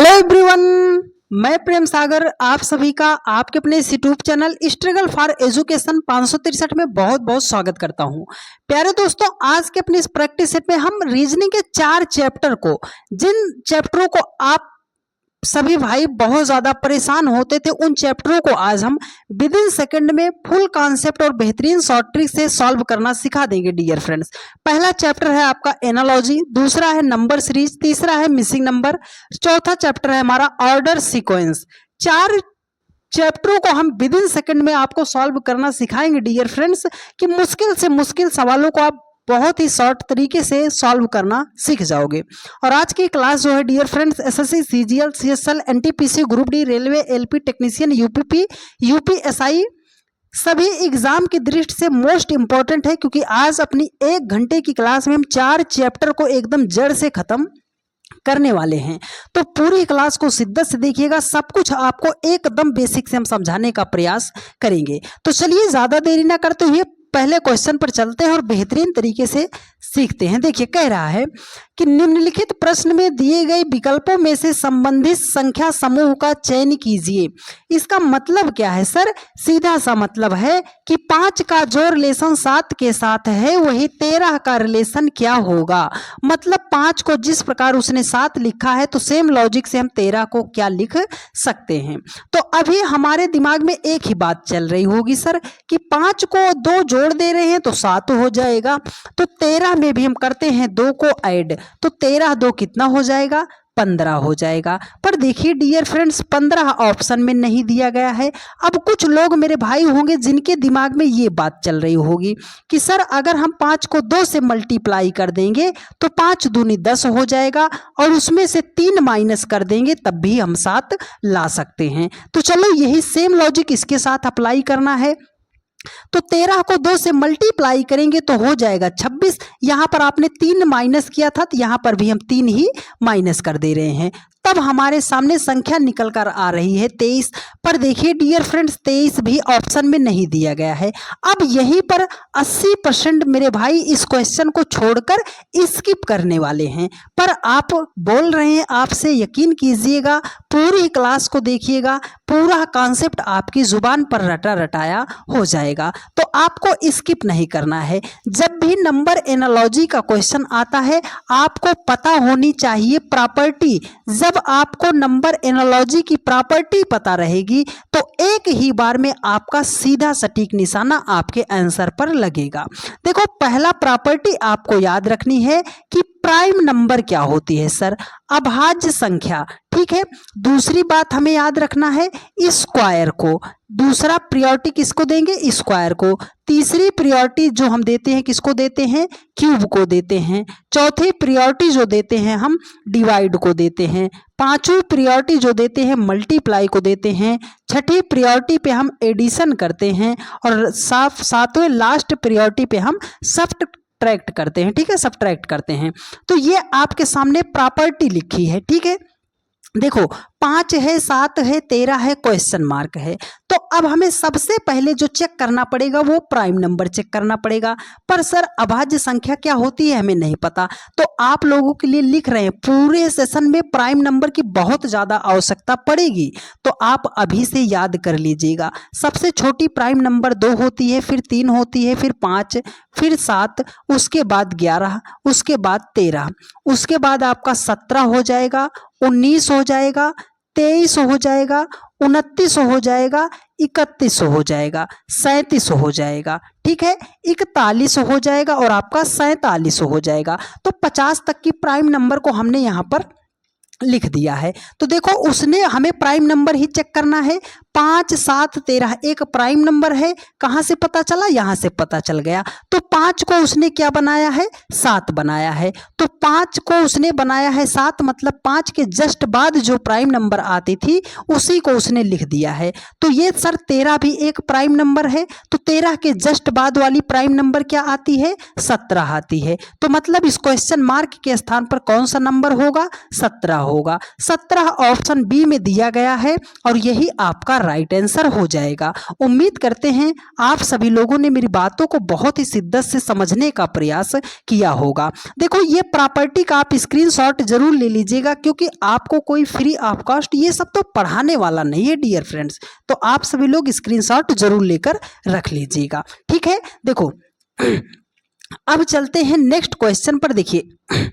Hello everyone, मैं प्रेम सागर आप सभी का आपके अपने YouTube channel struggle for education 563 में बहुत बहुत स्वागत करता हूं। प्यारे दोस्तों, आज के अपने इस प्रैक्टिस सेट में हम रीजनिंग के 4 चैप्टर को, जिन चैप्टरों को आप सभी भाई बहुत ज्यादा परेशान होते थे, उन चैप्टरों को आज हम विद इन सेकेंड में फुल कॉन्सेप्ट और बेहतरीन शॉर्ट ट्रिक से सॉल्व करना सिखा देंगे डियर फ्रेंड्स। पहला चैप्टर है आपका एनालॉजी, दूसरा है नंबर सीरीज, तीसरा है मिसिंग नंबर, चौथा चैप्टर है हमारा ऑर्डर सीक्वेंस। 4 चैप्टरों को हम विद इन सेकेंड में आपको सॉल्व करना सिखाएंगे डियर फ्रेंड्स, कि मुश्किल से मुश्किल सवालों को आप बहुत ही शॉर्ट तरीके से सॉल्व करना सीख जाओगे। और आज की क्लास जो है dear friends, SSC, CGL, CSL, NTPC, group D, railway, LP technician, UPP, UPSI सभी एग्जाम की दृष्टि से मोस्ट इंपॉर्टेंट है, क्योंकि आज अपनी 1 घंटे की क्लास में हम 4 चैप्टर को एकदम जड़ से खत्म करने वाले हैं। तो पूरी क्लास को शिद्दत से देखिएगा, सब कुछ आपको एकदम बेसिक से हम समझाने का प्रयास करेंगे। तो चलिए ज्यादा देरी ना करते हुए पहले क्वेश्चन पर चलते हैं और बेहतरीन तरीके से सीखते हैं। देखिए, कह रहा है कि निम्नलिखित प्रश्न में दिए गए विकल्पों में से संबंधित संख्या समूह का चयन कीजिए। इसका मतलब क्या है सर? सीधा सा मतलब है कि 5 का जो रिलेशन 7 के साथ है वही 13 का रिलेशन क्या होगा। मतलब 5 को जिस प्रकार उसने 7 लिखा है, तो सेम लॉजिक से हम 13 को क्या लिख सकते हैं। तो अभी हमारे दिमाग में एक ही बात चल रही होगी सर, कि 5 को 2 जोड़ दे रहे हैं तो 7 हो जाएगा, तो 13 में भी हम करते हैं 2 को ऐड, तो 13 2 कितना हो जाएगा? 15 हो जाएगा। पर देखिए डियर फ्रेंड्स, 15 ऑप्शन में नहीं दिया गया है। अब कुछ लोग मेरे भाई होंगे जिनके दिमाग में ये बात चल रही होगी कि सर अगर हम 5 को 2 से मल्टीप्लाई कर देंगे तो 5 दूनी 10 हो जाएगा, और उसमें से 3 माइनस कर देंगे तब भी हम 7 ला सकते हैं। तो चलो यही सेम लॉजिक इसके साथ अप्लाई करना है। तो 13 को 2 से मल्टीप्लाई करेंगे तो हो जाएगा 26। यहां पर आपने 3 माइनस किया था, तो यहां पर भी हम 3 ही माइनस कर दे रहे हैं, तब हमारे सामने संख्या निकल कर आ रही है 23। पर देखिए डियर फ्रेंड्स, 23 भी ऑप्शन में नहीं दिया गया है। अब यहीं पर 80% मेरे भाई इस क्वेश्चन को छोड़कर स्किप करने वाले हैं। पर आप बोल रहे हैं, आपसे यकीन कीजिएगा, पूरी क्लास को देखिएगा, पूरा कॉन्सेप्ट आपकी जुबान पर रटा रटाया हो जाएगा। तो आपको स्किप नहीं करना है। जब भी नंबर एनालॉजी का क्वेश्चन आता है, आपको पता होनी चाहिए प्रॉपर्टी। जब आपको नंबर एनालॉजी की प्रॉपर्टी पता रहेगी तो एक ही बार में आपका सीधा सटीक निशाना आपके आंसर पर लगेगा। देखो, पहला प्रॉपर्टी आपको याद रखनी है कि प्राइम नंबर क्या होती है सर? अभाज्य संख्या, ठीक है। दूसरी बात हमें याद रखना है स्क्वायर को। दूसरा प्रायोरिटी किसको देंगे? स्क्वायर को। तीसरी प्रायोरिटी जो हम देते हैं किसको देते हैं? क्यूब को देते हैं। चौथी प्रायोरिटी जो देते हैं हम डिवाइड को देते हैं। पांचवी प्रायोरिटी जो देते हैं मल्टीप्लाई को देते हैं। छठी प्रायोरिटी पे हम एडिशन करते हैं, और सातवें लास्ट प्रायोरिटी पे हम सब्ट्रैक्ट करते हैं, ठीक है, सब्ट्रैक्ट करते हैं। तो ये आपके सामने प्रॉपर्टी लिखी है, ठीक है। देखो, 5 है, 7 है, 13 है, क्वेश्चन मार्क है। तो अब हमें सबसे पहले जो चेक करना पड़ेगा वो प्राइम नंबर चेक करना पड़ेगा। पर सर अभाज्य संख्या क्या होती है हमें नहीं पता, तो आप लोगों के लिए लिख रहे हैं। पूरे सेशन में प्राइम नंबर की बहुत ज़्यादा आवश्यकता पड़ेगी, तो आप अभी से याद कर लीजिएगा। सबसे छोटी प्राइम नंबर 2 होती है, फिर 3 होती है, फिर 5, फिर 7, उसके बाद 11, उसके बाद 13, उसके बाद आपका 17 हो जाएगा, 19 हो जाएगा, 23 हो जाएगा, 29 हो जाएगा, 31 हो जाएगा, 37 हो जाएगा, ठीक है, 41 हो जाएगा, और आपका 47 हो जाएगा। तो 50 तक की प्राइम नंबर को हमने यहाँ पर लिख दिया है। तो देखो, उसने हमें प्राइम नंबर ही चेक करना है। 5, 7, 13 एक प्राइम नंबर है। कहाँ से पता चला? यहाँ से पता चल गया। तो 5 को उसने क्या बनाया है? 7 बनाया है। तो 5 को उसने बनाया है 7, मतलब 5 के जस्ट बाद जो प्राइम नंबर आती थी उसी को उसने लिख दिया है। तो ये सर 13 भी एक प्राइम नंबर है। तो 13 के जस्ट बाद वाली प्राइम नंबर क्या आती है? 17 आती है। तो मतलब इस क्वेश्चन मार्क के स्थान पर कौन सा नंबर होगा? 17 होगा। 17 ऑप्शन बी में दिया गया है, और यही आपका राइट आंसर हो जाएगा। उम्मीद करते हैं आप सभी लोगों ने मेरी बातों को बहुत ही शिद्दत से समझने का प्रयास किया होगा। देखो ये प्रॉपर्टी का आप स्क्रीनशॉट जरूर ले लीजिएगा, क्योंकि आपको कोई फ्री ऑफ कॉस्ट ये सब तो पढ़ाने वाला नहीं है डियर फ्रेंड्स, तो आप सभी लोग स्क्रीनशॉट जरूर लेकर रख लीजिएगा। ठीक है, देखो अब चलते हैं नेक्स्ट क्वेश्चन पर। देखिए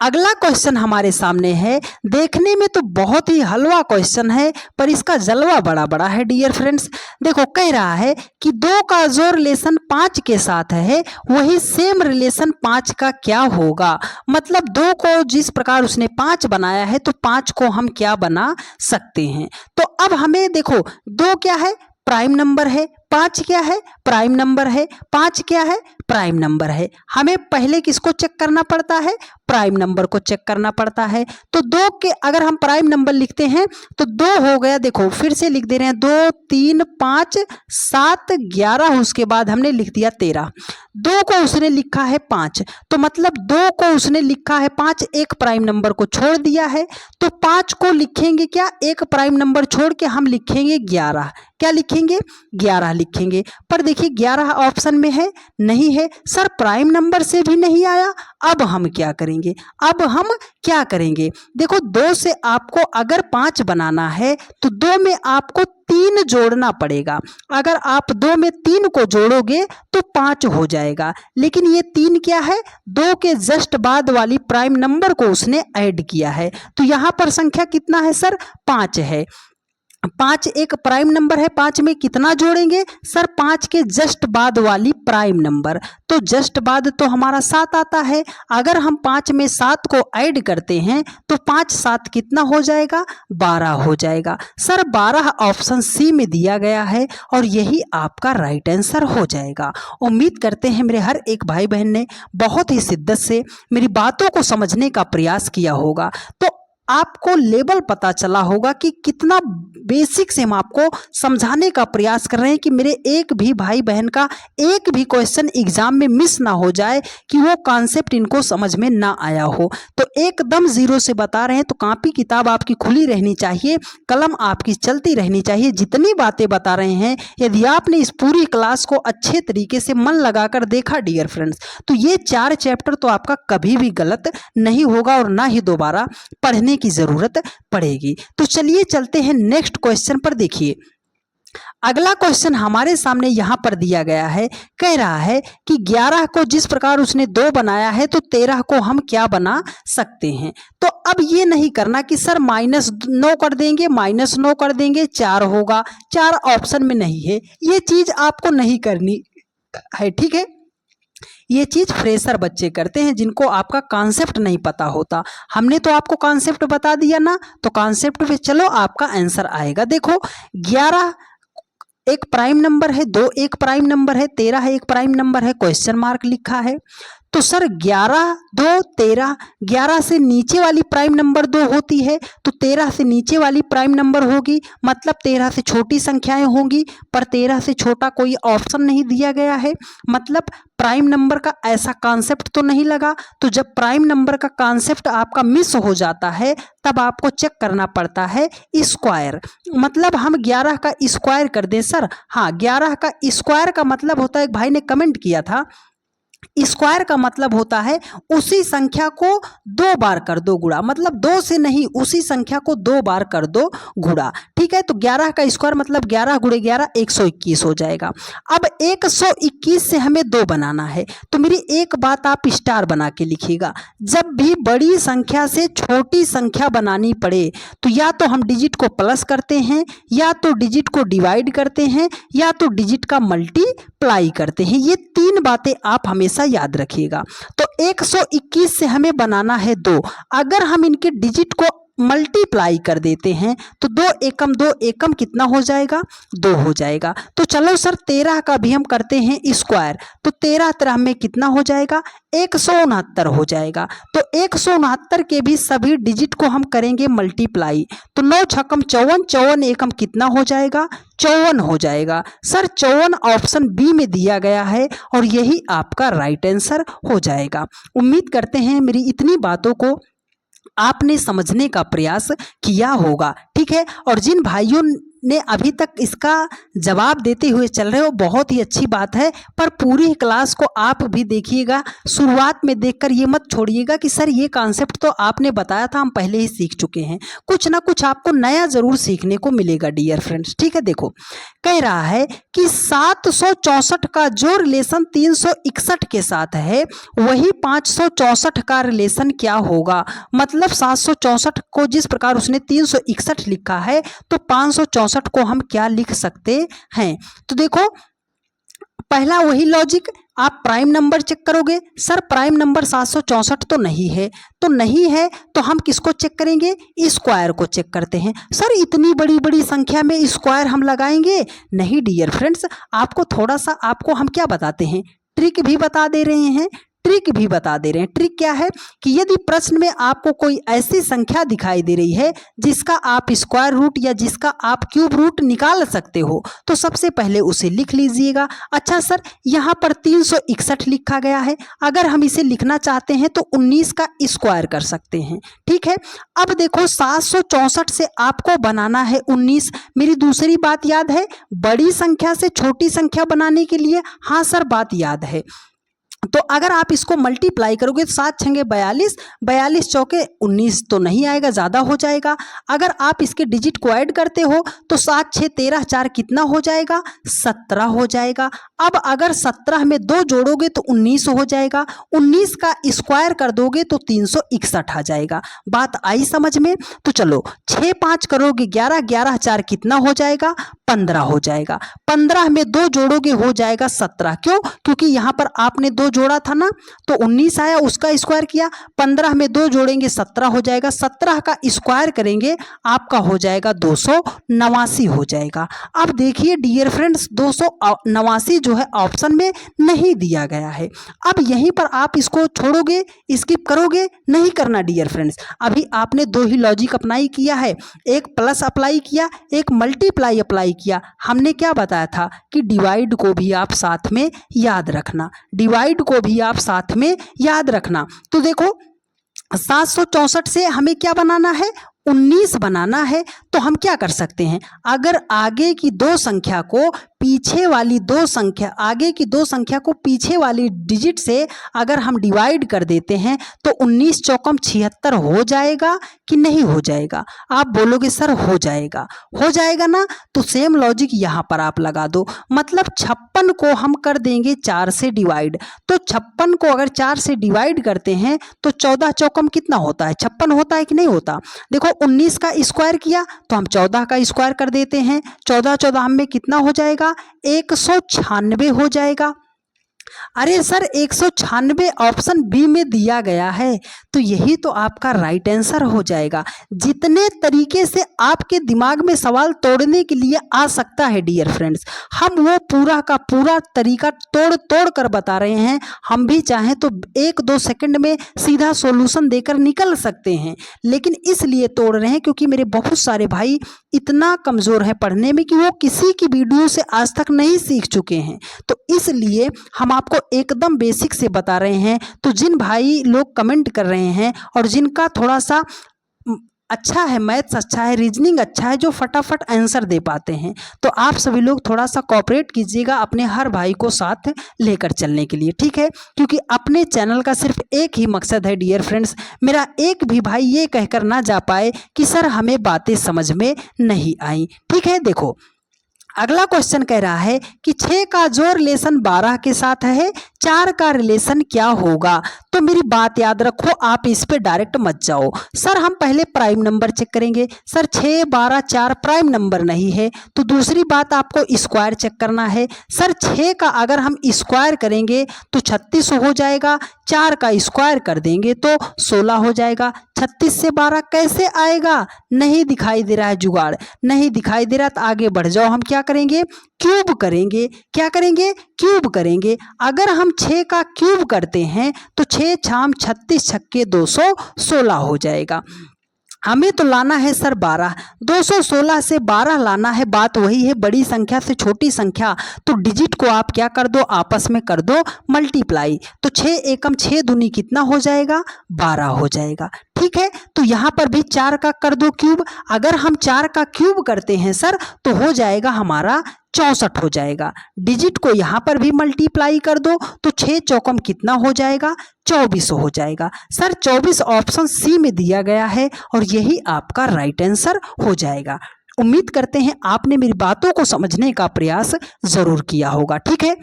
अगला क्वेश्चन हमारे सामने है, देखने में तो बहुत ही हलवा क्वेश्चन है पर इसका जलवा बड़ा बड़ा है डियर फ्रेंड्स। देखो कह रहा है कि 2 का जो रिलेशन 5 के साथ है वही सेम रिलेशन 5 का क्या होगा। मतलब 2 को जिस प्रकार उसने 5 बनाया है तो 5 को हम क्या बना सकते हैं। तो अब हमें देखो 2 क्या है, प्राइम नंबर है, 5 क्या है, प्राइम नंबर है, 5 क्या है, प्राइम नंबर है। हमें पहले किसको चेक करना पड़ता है, प्राइम नंबर को चेक करना पड़ता है। तो 2 के अगर हम प्राइम नंबर लिखते हैं तो 2 हो गया, देखो फिर से लिख दे रहे हैं, 2 3 5 7 11, उसके बाद हमने लिख दिया 13। 2 को उसने लिखा है 5, तो मतलब 2 को उसने लिखा है 5, एक प्राइम नंबर को छोड़ दिया है, तो 5 को लिखेंगे क्या, एक प्राइम नंबर छोड़ के हम लिखेंगे 11। क्या लिखेंगे, 11 लिखेंगे। पर देखिए 11 ऑप्शन में है, नहीं है सर, प्राइम नंबर से भी नहीं आया। अब हम क्या करेंगे, अब हम क्या करेंगे, देखो 2 से आपको अगर 5 बनाना है तो 2 में आपको 3 जोड़ना पड़ेगा। अगर आप 2 में 3 को जोड़ोगे तो 5 हो जाएगा, लेकिन ये 3 क्या है, 2 के जस्ट बाद वाली प्राइम नंबर को उसने ऐड किया है। तो यहाँ पर संख्या कितना है सर, 5 है। 5 एक प्राइम नंबर है, 5 में कितना जोड़ेंगे सर, 5 के जस्ट बाद वाली प्राइम नंबर, तो जस्ट बाद तो हमारा 7 आता है। अगर हम 5 में 7 को ऐड करते हैं तो 5 7 कितना हो जाएगा, 12 हो जाएगा। सर 12 ऑप्शन सी में दिया गया है और यही आपका राइट आंसर हो जाएगा। उम्मीद करते हैं मेरे हर एक भाई बहन ने बहुत ही शिद्दत से मेरी बातों को समझने का प्रयास किया होगा। तो आपको लेवल पता चला होगा कि कितना बेसिक से हम आपको समझाने का प्रयास कर रहे हैं कि मेरे एक भी भाई बहन का एक भी क्वेश्चन एग्जाम में मिस ना हो जाए, कि वो कॉन्सेप्ट इनको समझ में ना आया हो। तो एकदम जीरो से बता रहे हैं, तो कॉपी किताब आपकी खुली रहनी चाहिए, कलम आपकी चलती रहनी चाहिए। जितनी बातें बता रहे हैं, यदि आपने इस पूरी क्लास को अच्छे तरीके से मन लगाकर देखा डियर फ्रेंड्स, तो ये 4 चैप्टर तो आपका कभी भी गलत नहीं होगा और ना ही दोबारा पढ़ने की जरूरत पड़ेगी। तो चलिए चलते हैं नेक्स्ट क्वेश्चन पर। देखिए अगला क्वेश्चन हमारे सामने यहाँ पर दिया गया है, कह रहा है कि 11 को जिस प्रकार उसने 2 बनाया है तो 13 को हम क्या बना सकते हैं। तो अब ये नहीं करना कि सर -9 कर देंगे, -9 कर देंगे 4 होगा, 4 ऑप्शन में नहीं है, ये चीज आपको नहीं करनी है। ठीक है, ये चीज फ्रेशर बच्चे करते हैं जिनको आपका कॉन्सेप्ट नहीं पता होता। हमने तो आपको कॉन्सेप्ट बता दिया ना, तो कॉन्सेप्ट पे चलो आपका आंसर आएगा। देखो 11 एक प्राइम नंबर है, 2 एक प्राइम नंबर है, 13 एक प्राइम नंबर है, क्वेश्चन मार्क लिखा है। तो सर 11 2 13, 11 से नीचे वाली प्राइम नंबर 2 होती है, तो 13 से नीचे वाली प्राइम नंबर होगी, मतलब 13 से छोटी संख्याएं होंगी, पर 13 से छोटा कोई ऑप्शन नहीं दिया गया है। मतलब प्राइम नंबर का ऐसा कॉन्सेप्ट तो नहीं लगा। तो जब प्राइम नंबर का कॉन्सेप्ट आपका मिस हो जाता है तब आपको चेक करना पड़ता है स्क्वायर। मतलब हम 11 का स्क्वायर कर दें सर, हाँ 11 का स्क्वायर का मतलब होता है, एक भाई ने कमेंट किया था, स्क्वायर का मतलब होता है उसी संख्या को 2 बार कर दो गुणा, मतलब 2 से नहीं, उसी संख्या को 2 बार कर दो गुणा। ठीक है, तो 11 का स्क्वायर मतलब 11 गुणे 11 121 हो जाएगा। अब 121 से हमें 2 बनाना है, तो मेरी एक बात आप स्टार बना के लिखिएगा, जब भी बड़ी संख्या से छोटी संख्या बनानी पड़े तो या तो हम डिजिट को प्लस करते हैं, या तो डिजिट को डिवाइड करते हैं, या तो डिजिट का मल्टीप्लाई करते हैं। ये 3 बातें आप हमेशा याद रखिएगा। तो 121 से हमें बनाना है 2, अगर हम इनके डिजिट को मल्टीप्लाई कर देते हैं तो 2 एकम कितना हो जाएगा, 2 हो जाएगा। तो चलो सर 13 का भी हम करते हैं स्क्वायर, तो 13 13 में कितना हो जाएगा, 169 हो जाएगा। तो 169 के भी सभी डिजिट को हम करेंगे मल्टीप्लाई, तो 9 छक्कम 54, 54 एकम कितना हो जाएगा, 54 हो जाएगा। सर 54 ऑप्शन बी में दिया गया है और यही आपका राइट आंसर हो जाएगा। उम्मीद करते हैं मेरी इतनी बातों को आपने समझने का प्रयास किया होगा। ठीक है, और जिन भाइयों ने अभी तक इसका जवाब देते हुए चल रहे हो, बहुत ही अच्छी बात है। पर पूरी क्लास को आप भी देखिएगा, शुरुआत में देखकर ये मत छोड़िएगा कि सर ये कॉन्सेप्ट तो आपने बताया था, हम पहले ही सीख चुके हैं। कुछ ना कुछ आपको नया जरूर सीखने को मिलेगा डियर फ्रेंड्स। ठीक है, देखो कह रहा है कि 764 का जो रिलेशन 361 के साथ है वही 564 का रिलेशन क्या होगा। मतलब 764 को जिस प्रकार उसने 361 लिखा है तो 564 को हम क्या लिख सकते हैं। तो देखो पहला वही लॉजिक, आप प्राइम नंबर चेक करोगे, सर प्राइम नंबर 764 तो नहीं है, तो नहीं है तो हम किसको चेक करेंगे, स्क्वायर को चेक करते हैं। सर इतनी बड़ी बड़ी संख्या में स्क्वायर हम लगाएंगे नहीं डियर फ्रेंड्स, आपको थोड़ा सा आपको हम क्या बताते हैं, ट्रिक भी बता दे रहे हैं। ट्रिक भी बता दे रहे हैं। ट्रिक क्या है कि यदि प्रश्न में आपको कोई ऐसी संख्या दिखाई दे रही है जिसका आप स्क्वायर रूट या जिसका आप क्यूब रूट निकाल सकते हो तो सबसे पहले उसे लिख लीजिएगा। अच्छा सर यहाँ पर 361 लिखा गया है, अगर हम इसे लिखना चाहते हैं तो 19 का स्क्वायर कर सकते हैं। ठीक है, अब देखो 764 से आपको बनाना है 19। मेरी दूसरी बात याद है, बड़ी संख्या से छोटी संख्या बनाने के लिए, हाँ सर बात याद है, तो अगर आप इसको मल्टीप्लाई करोगे तो 7 छंगे 42, 42 चौके 19 तो नहीं आएगा, ज़्यादा हो जाएगा। अगर आप इसके डिजिट को ऐड करते हो तो 7 6 13 4 कितना हो जाएगा, 17 हो जाएगा। अब अगर 17 में 2 जोड़ोगे तो 19 हो जाएगा, 19 का स्क्वायर कर दोगे तो 361 आ जाएगा। बात आई समझ में। तो चलो 6 5 करोगे 11, 11 4 कितना हो जाएगा, 15 हो जाएगा। 15 में 2 जोड़ोगे हो जाएगा 17, क्यों, क्योंकि यहाँ पर आपने 2 जोड़ा था ना, तो 19 आया, उसका स्क्वायर किया, 15 में 2 जोड़ेंगे 17 हो जाएगा, 17 का स्क्वायर करेंगे आपका हो जाएगा 289 हो जाएगा। अब देखिए डियर फ्रेंड्स 289 जो है ऑप्शन में नहीं दिया गया है। अब यहीं पर आप इसको छोड़ोगे, स्किप करोगे, नहीं करना डियर फ्रेंड्स। अभी आपने 2 ही लॉजिक अप्लाई किया है, एक प्लस अप्लाई किया, एक मल्टीप्लाई अप्लाई किया। हमने क्या बताया था कि डिवाइड को भी आप साथ में याद रखना, डिवाइड को भी आप साथ में याद रखना। तो देखो 764 से हमें क्या बनाना है, 19 बनाना है। तो हम क्या कर सकते हैं, अगर आगे की 2 संख्या को पीछे वाली 2 संख्या, आगे की 2 संख्या को पीछे वाली डिजिट से अगर हम डिवाइड कर देते हैं तो 19 चौकम 76 हो जाएगा कि नहीं हो जाएगा। आप बोलोगे सर हो जाएगा, हो जाएगा ना, तो सेम लॉजिक यहाँ पर आप लगा दो। मतलब 56 को हम कर देंगे 4 से डिवाइड, तो 56 को अगर 4 से डिवाइड करते हैं तो 14 चौकम कितना होता है, 56 होता है कि नहीं होता। देखो 19 का स्क्वायर किया तो हम 14 का स्क्वायर कर देते हैं, 14 14 में कितना हो जाएगा, 196 हो जाएगा। अरे सर 196 ऑप्शन बी में दिया गया है, तो यही तो आपका राइट आंसर हो जाएगा। जितने तरीके से आपके दिमाग में सवाल तोड़ने के लिए आ सकता है डियर फ्रेंड्स, हम वो पूरा का पूरा तरीका तोड़ कर बता रहे हैं। हम भी चाहें तो 1-2 सेकंड में सीधा सॉल्यूशन देकर निकल सकते हैं, लेकिन इसलिए तोड़ रहे हैं क्योंकि मेरे बहुत सारे भाई इतना कमज़ोर है पढ़ने में कि वो किसी की वीडियो से आज तक नहीं सीख चुके हैं, तो इसलिए हम आपको एकदम बेसिक से बता रहे हैं। तो जिन भाई लोग कमेंट कर रहे हैं और जिनका थोड़ा सा अच्छा है, मैथ्स अच्छा है, रीजनिंग अच्छा है, जो फटाफट आंसर दे पाते हैं, तो आप सभी लोग थोड़ा सा कोऑपरेट कीजिएगा अपने हर भाई को साथ लेकर चलने के लिए, ठीक है। क्योंकि अपने चैनल का सिर्फ एक ही मकसद है डियर फ्रेंड्स, मेरा एक भी भाई ये कहकर ना जा पाए कि सर हमें बातें समझ में नहीं आई, ठीक है। देखो अगला क्वेश्चन कह रहा है कि 6 का जो रिलेशन 12 के साथ है 4 का रिलेशन क्या होगा। तो मेरी बात याद रखो, आप इस पे डायरेक्ट मत जाओ। सर हम पहले प्राइम नंबर चेक करेंगे। सर 6 12 4 प्राइम नंबर नहीं है, तो दूसरी बात आपको स्क्वायर चेक करना है। सर 6 का अगर हम स्क्वायर करेंगे तो 36 हो जाएगा, 4 का स्क्वायर कर देंगे तो 16 हो जाएगा। 36 से 12 कैसे आएगा, नहीं दिखाई दे रहा है, जुगाड़ नहीं दिखाई दे रहा, तो आगे बढ़ जाओ। हम क्या करेंगे, क्यूब करेंगे। क्या करेंगे, क्यूब करेंगे। अगर हम 6 का क्यूब करते हैं तो 6 छाम 36 छक्के 216 हो जाएगा। हमें तो लाना है सर 12, 216 से 12 लाना है। बात वही है, बड़ी संख्या से छोटी संख्या, तो डिजिट को आप क्या कर दो, आपस में कर दो मल्टीप्लाई। तो 6 एकम 6 दूनी कितना हो जाएगा, 12 हो जाएगा, ठीक है, तो यहाँ पर भी 4 का कर दो क्यूब। अगर हम 4 का क्यूब करते हैं सर तो हो जाएगा हमारा 64 हो जाएगा। डिजिट को यहाँ पर भी मल्टीप्लाई कर दो तो 6 चौकम कितना हो जाएगा, 24 हो जाएगा। सर 24 ऑप्शन सी में दिया गया है और यही आपका राइट आंसर हो जाएगा। उम्मीद करते हैं आपने मेरी बातों को समझने का प्रयास जरूर किया होगा। ठीक है,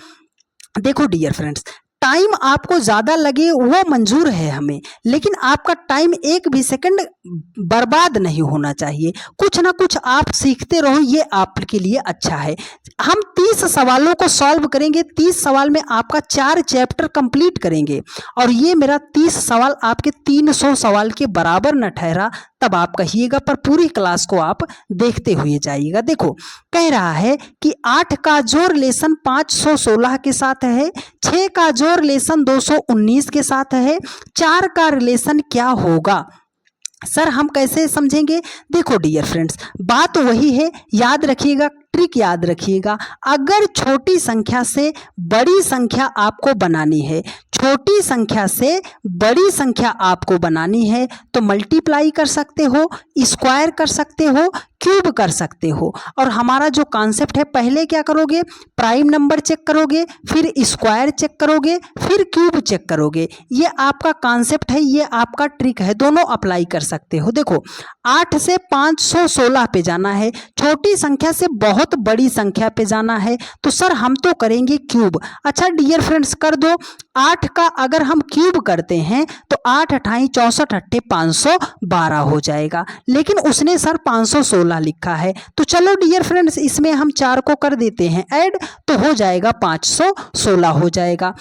देखो डियर फ्रेंड्स, टाइम आपको ज़्यादा लगे वो मंजूर है हमें, लेकिन आपका टाइम एक भी सेकंड बर्बाद नहीं होना चाहिए। कुछ ना कुछ आप सीखते रहो, ये आपके लिए अच्छा है। हम 30 सवालों को सॉल्व करेंगे। 30 सवाल में आपका 4 चैप्टर कंप्लीट करेंगे और ये मेरा 30 सवाल आपके 300 सवाल के बराबर न ठहरा तब आप कहिएगा, पर पूरी क्लास को आप देखते हुए जाइएगा। देखो कह रहा है कि 8 का जो रिलेशन 516 के साथ है, 6 का जो रिलेशन 219 के साथ है, 4 का रिलेशन क्या होगा। सर हम कैसे समझेंगे। देखो डियर फ्रेंड्स, बात वही है, याद रखिएगा, ट्रिक याद रखिएगा। अगर छोटी संख्या से बड़ी संख्या आपको बनानी है, छोटी संख्या से बड़ी संख्या आपको बनानी है तो मल्टीप्लाई कर सकते हो, स्क्वायर कर सकते हो, क्यूब कर सकते हो। और हमारा जो कॉन्सेप्ट है, पहले क्या करोगे, प्राइम नंबर चेक करोगे, फिर स्क्वायर चेक करोगे, फिर क्यूब चेक करोगे। ये आपका कॉन्सेप्ट है, ये आपका ट्रिक है, दोनों अप्लाई कर सकते हो। देखो 8 से 516 पे जाना है, छोटी संख्या से बहुत बड़ी संख्या पे जाना है, तो सर हम तो करेंगे क्यूब। अच्छा डियर फ्रेंड्स कर दो, 8 का अगर हम क्यूब करते हैं तो 8 अठाई 64 अट्ठे 512 हो जाएगा, लेकिन उसने सर 516 लिखा है। तो चलो डियर फ्रेंड्स इसमें हम 4 को कर देते हैं ऐड, तो हो जाएगा 516 हो जाएगा।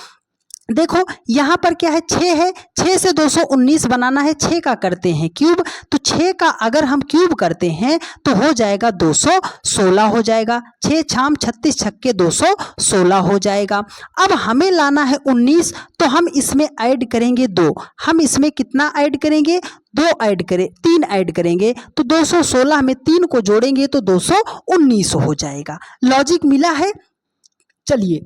देखो यहाँ पर क्या है, 6 है, 6 से 219 बनाना है, 6 का करते हैं क्यूब, तो 6 का अगर हम क्यूब करते हैं तो हो जाएगा 216 हो जाएगा। 6 छाम 36 छक्के 216 हो जाएगा। अब हमें लाना है 19, तो हम इसमें ऐड करेंगे 2। हम इसमें कितना ऐड करेंगे, 2 ऐड करें, 3 ऐड करेंगे, तो 216 में 3 को जोड़ेंगे तो 219 हो जाएगा। लॉजिक मिला है। चलिए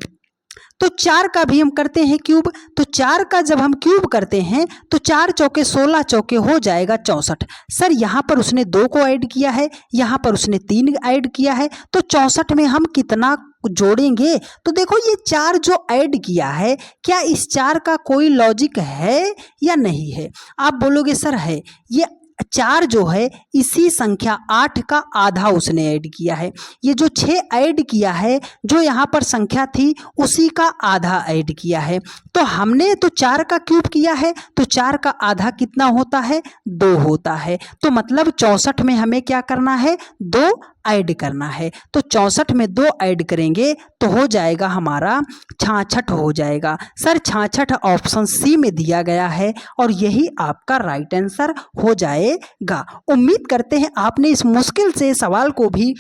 तो 4 का भी हम करते हैं क्यूब, तो 4 का जब हम क्यूब करते हैं तो 4 चौके 16 चौके हो जाएगा 64। सर यहाँ पर उसने 2 को ऐड किया है, यहाँ पर उसने 3 ऐड किया है, तो 64 में हम कितना जोड़ेंगे। तो देखो ये 4 जो ऐड किया है, क्या इस 4 का कोई लॉजिक है या नहीं है। आप बोलोगे सर है, ये 4 जो है इसी संख्या 8 का आधा उसने ऐड किया है। ये जो 6 ऐड किया है, जो यहाँ पर संख्या थी उसी का आधा ऐड किया है। तो हमने तो 4 का क्यूब किया है, तो 4 का आधा कितना होता है, 2 होता है। तो मतलब 64 में हमें क्या करना है, 2 ऐड करना है। तो 64 में 2 ऐड करेंगे तो हो जाएगा हमारा 66 हो जाएगा। सर 66 ऑप्शन सी में दिया गया है और यही आपका राइट आंसर हो जाएगा। उम्मीद करते हैं आपने इस मुश्किल से सवाल को भी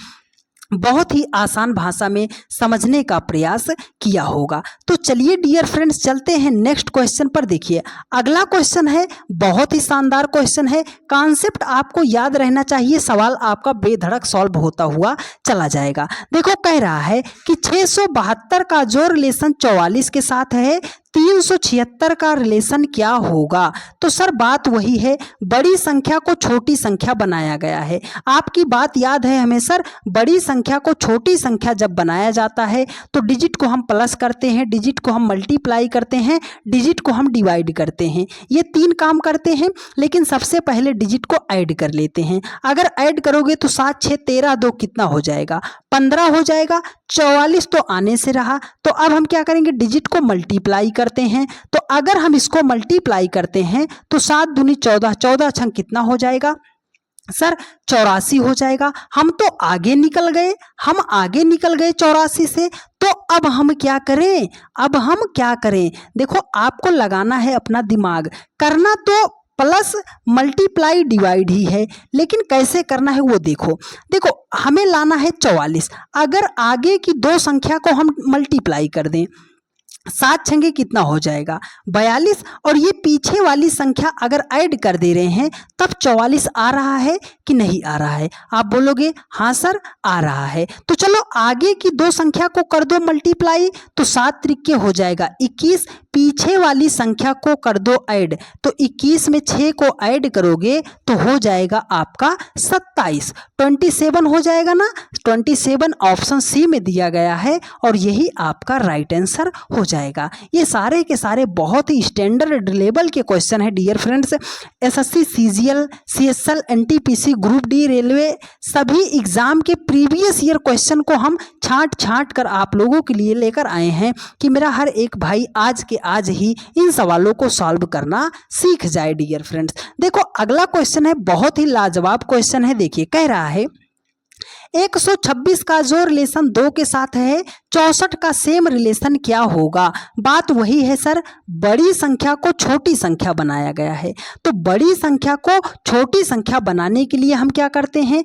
बहुत ही आसान भाषा में समझने का प्रयास किया होगा। तो चलिए डियर फ्रेंड्स चलते हैं नेक्स्ट क्वेश्चन पर। देखिए अगला क्वेश्चन है, बहुत ही शानदार क्वेश्चन है। कॉन्सेप्ट आपको याद रहना चाहिए, सवाल आपका बेधड़क सॉल्व होता हुआ चला जाएगा। देखो कह रहा है कि 672 का जो रिलेशन 44 के साथ है, 376 का रिलेशन क्या होगा। तो सर बात वही है, बड़ी संख्या को छोटी संख्या बनाया गया है। आपकी बात याद है हमें सर, बड़ी संख्या को छोटी संख्या जब बनाया जाता है तो डिजिट को हम प्लस करते हैं, डिजिट को हम मल्टीप्लाई करते हैं, डिजिट को हम डिवाइड करते हैं। ये 3 काम करते हैं, लेकिन सबसे पहले डिजिट को ऐड कर लेते हैं। अगर ऐड करोगे तो 7 6 13 2 कितना हो जाएगा, 15 हो जाएगा। 44 तो आने से रहा, तो अब हम क्या करेंगे, डिजिट को मल्टीप्लाई करते हैं। तो अगर हम इसको मल्टीप्लाई करते हैं तो 7 दूनी 14, 14 छंग कितना हो जाएगा सर, 84 हो जाएगा। हम तो आगे निकल गए, हम आगे निकल गए 84 से। तो अब हम क्या करें, अब हम क्या करें, देखो आपको लगाना है अपना दिमाग, करना तो प्लस मल्टीप्लाई डिवाइड ही है, लेकिन कैसे करना है वो देखो। देखो हमें लाना है 44, अगर आगे की 2 संख्या को हम मल्टीप्लाई कर दें, 7 छंगे कितना हो जाएगा 42, और ये पीछे वाली संख्या अगर ऐड कर दे रहे हैं तब 44 आ रहा है कि नहीं आ रहा है। आप बोलोगे हाँ सर आ रहा है। तो चलो आगे की 2 संख्या को कर दो मल्टीप्लाई, तो 7 त्रिके हो जाएगा 21, पीछे वाली संख्या को कर दो ऐड, तो 21 में 6 को ऐड करोगे तो हो जाएगा आपका 27, 27 हो जाएगा ना। 27 ऑप्शन सी में दिया गया है और यही आपका राइट आंसर हो जाएगा। ये सारे के सारे बहुत ही स्टैंडर्ड लेवल के क्वेश्चन है dear friends. SSC, CGL, CSL, NTPC, group D, railway सभी एग्जाम के प्रीवियस ईयर क्वेश्चन को हम छांट कर आप लोगों के लिए लेकर आए हैं कि मेरा हर एक भाई आज के आज ही इन सवालों को सॉल्व करना सीख जाए डियर फ्रेंड्स। देखो अगला क्वेश्चन है, बहुत ही लाजवाब क्वेश्चन है। देखिए कह रहा है 126 का जो रिलेशन 2 के साथ है 64 का सेम रिलेशन क्या होगा। बात वही है सर, बड़ी संख्या को छोटी संख्या बनाया गया है। तो बड़ी संख्या को छोटी संख्या बनाने के लिए हम क्या करते हैं,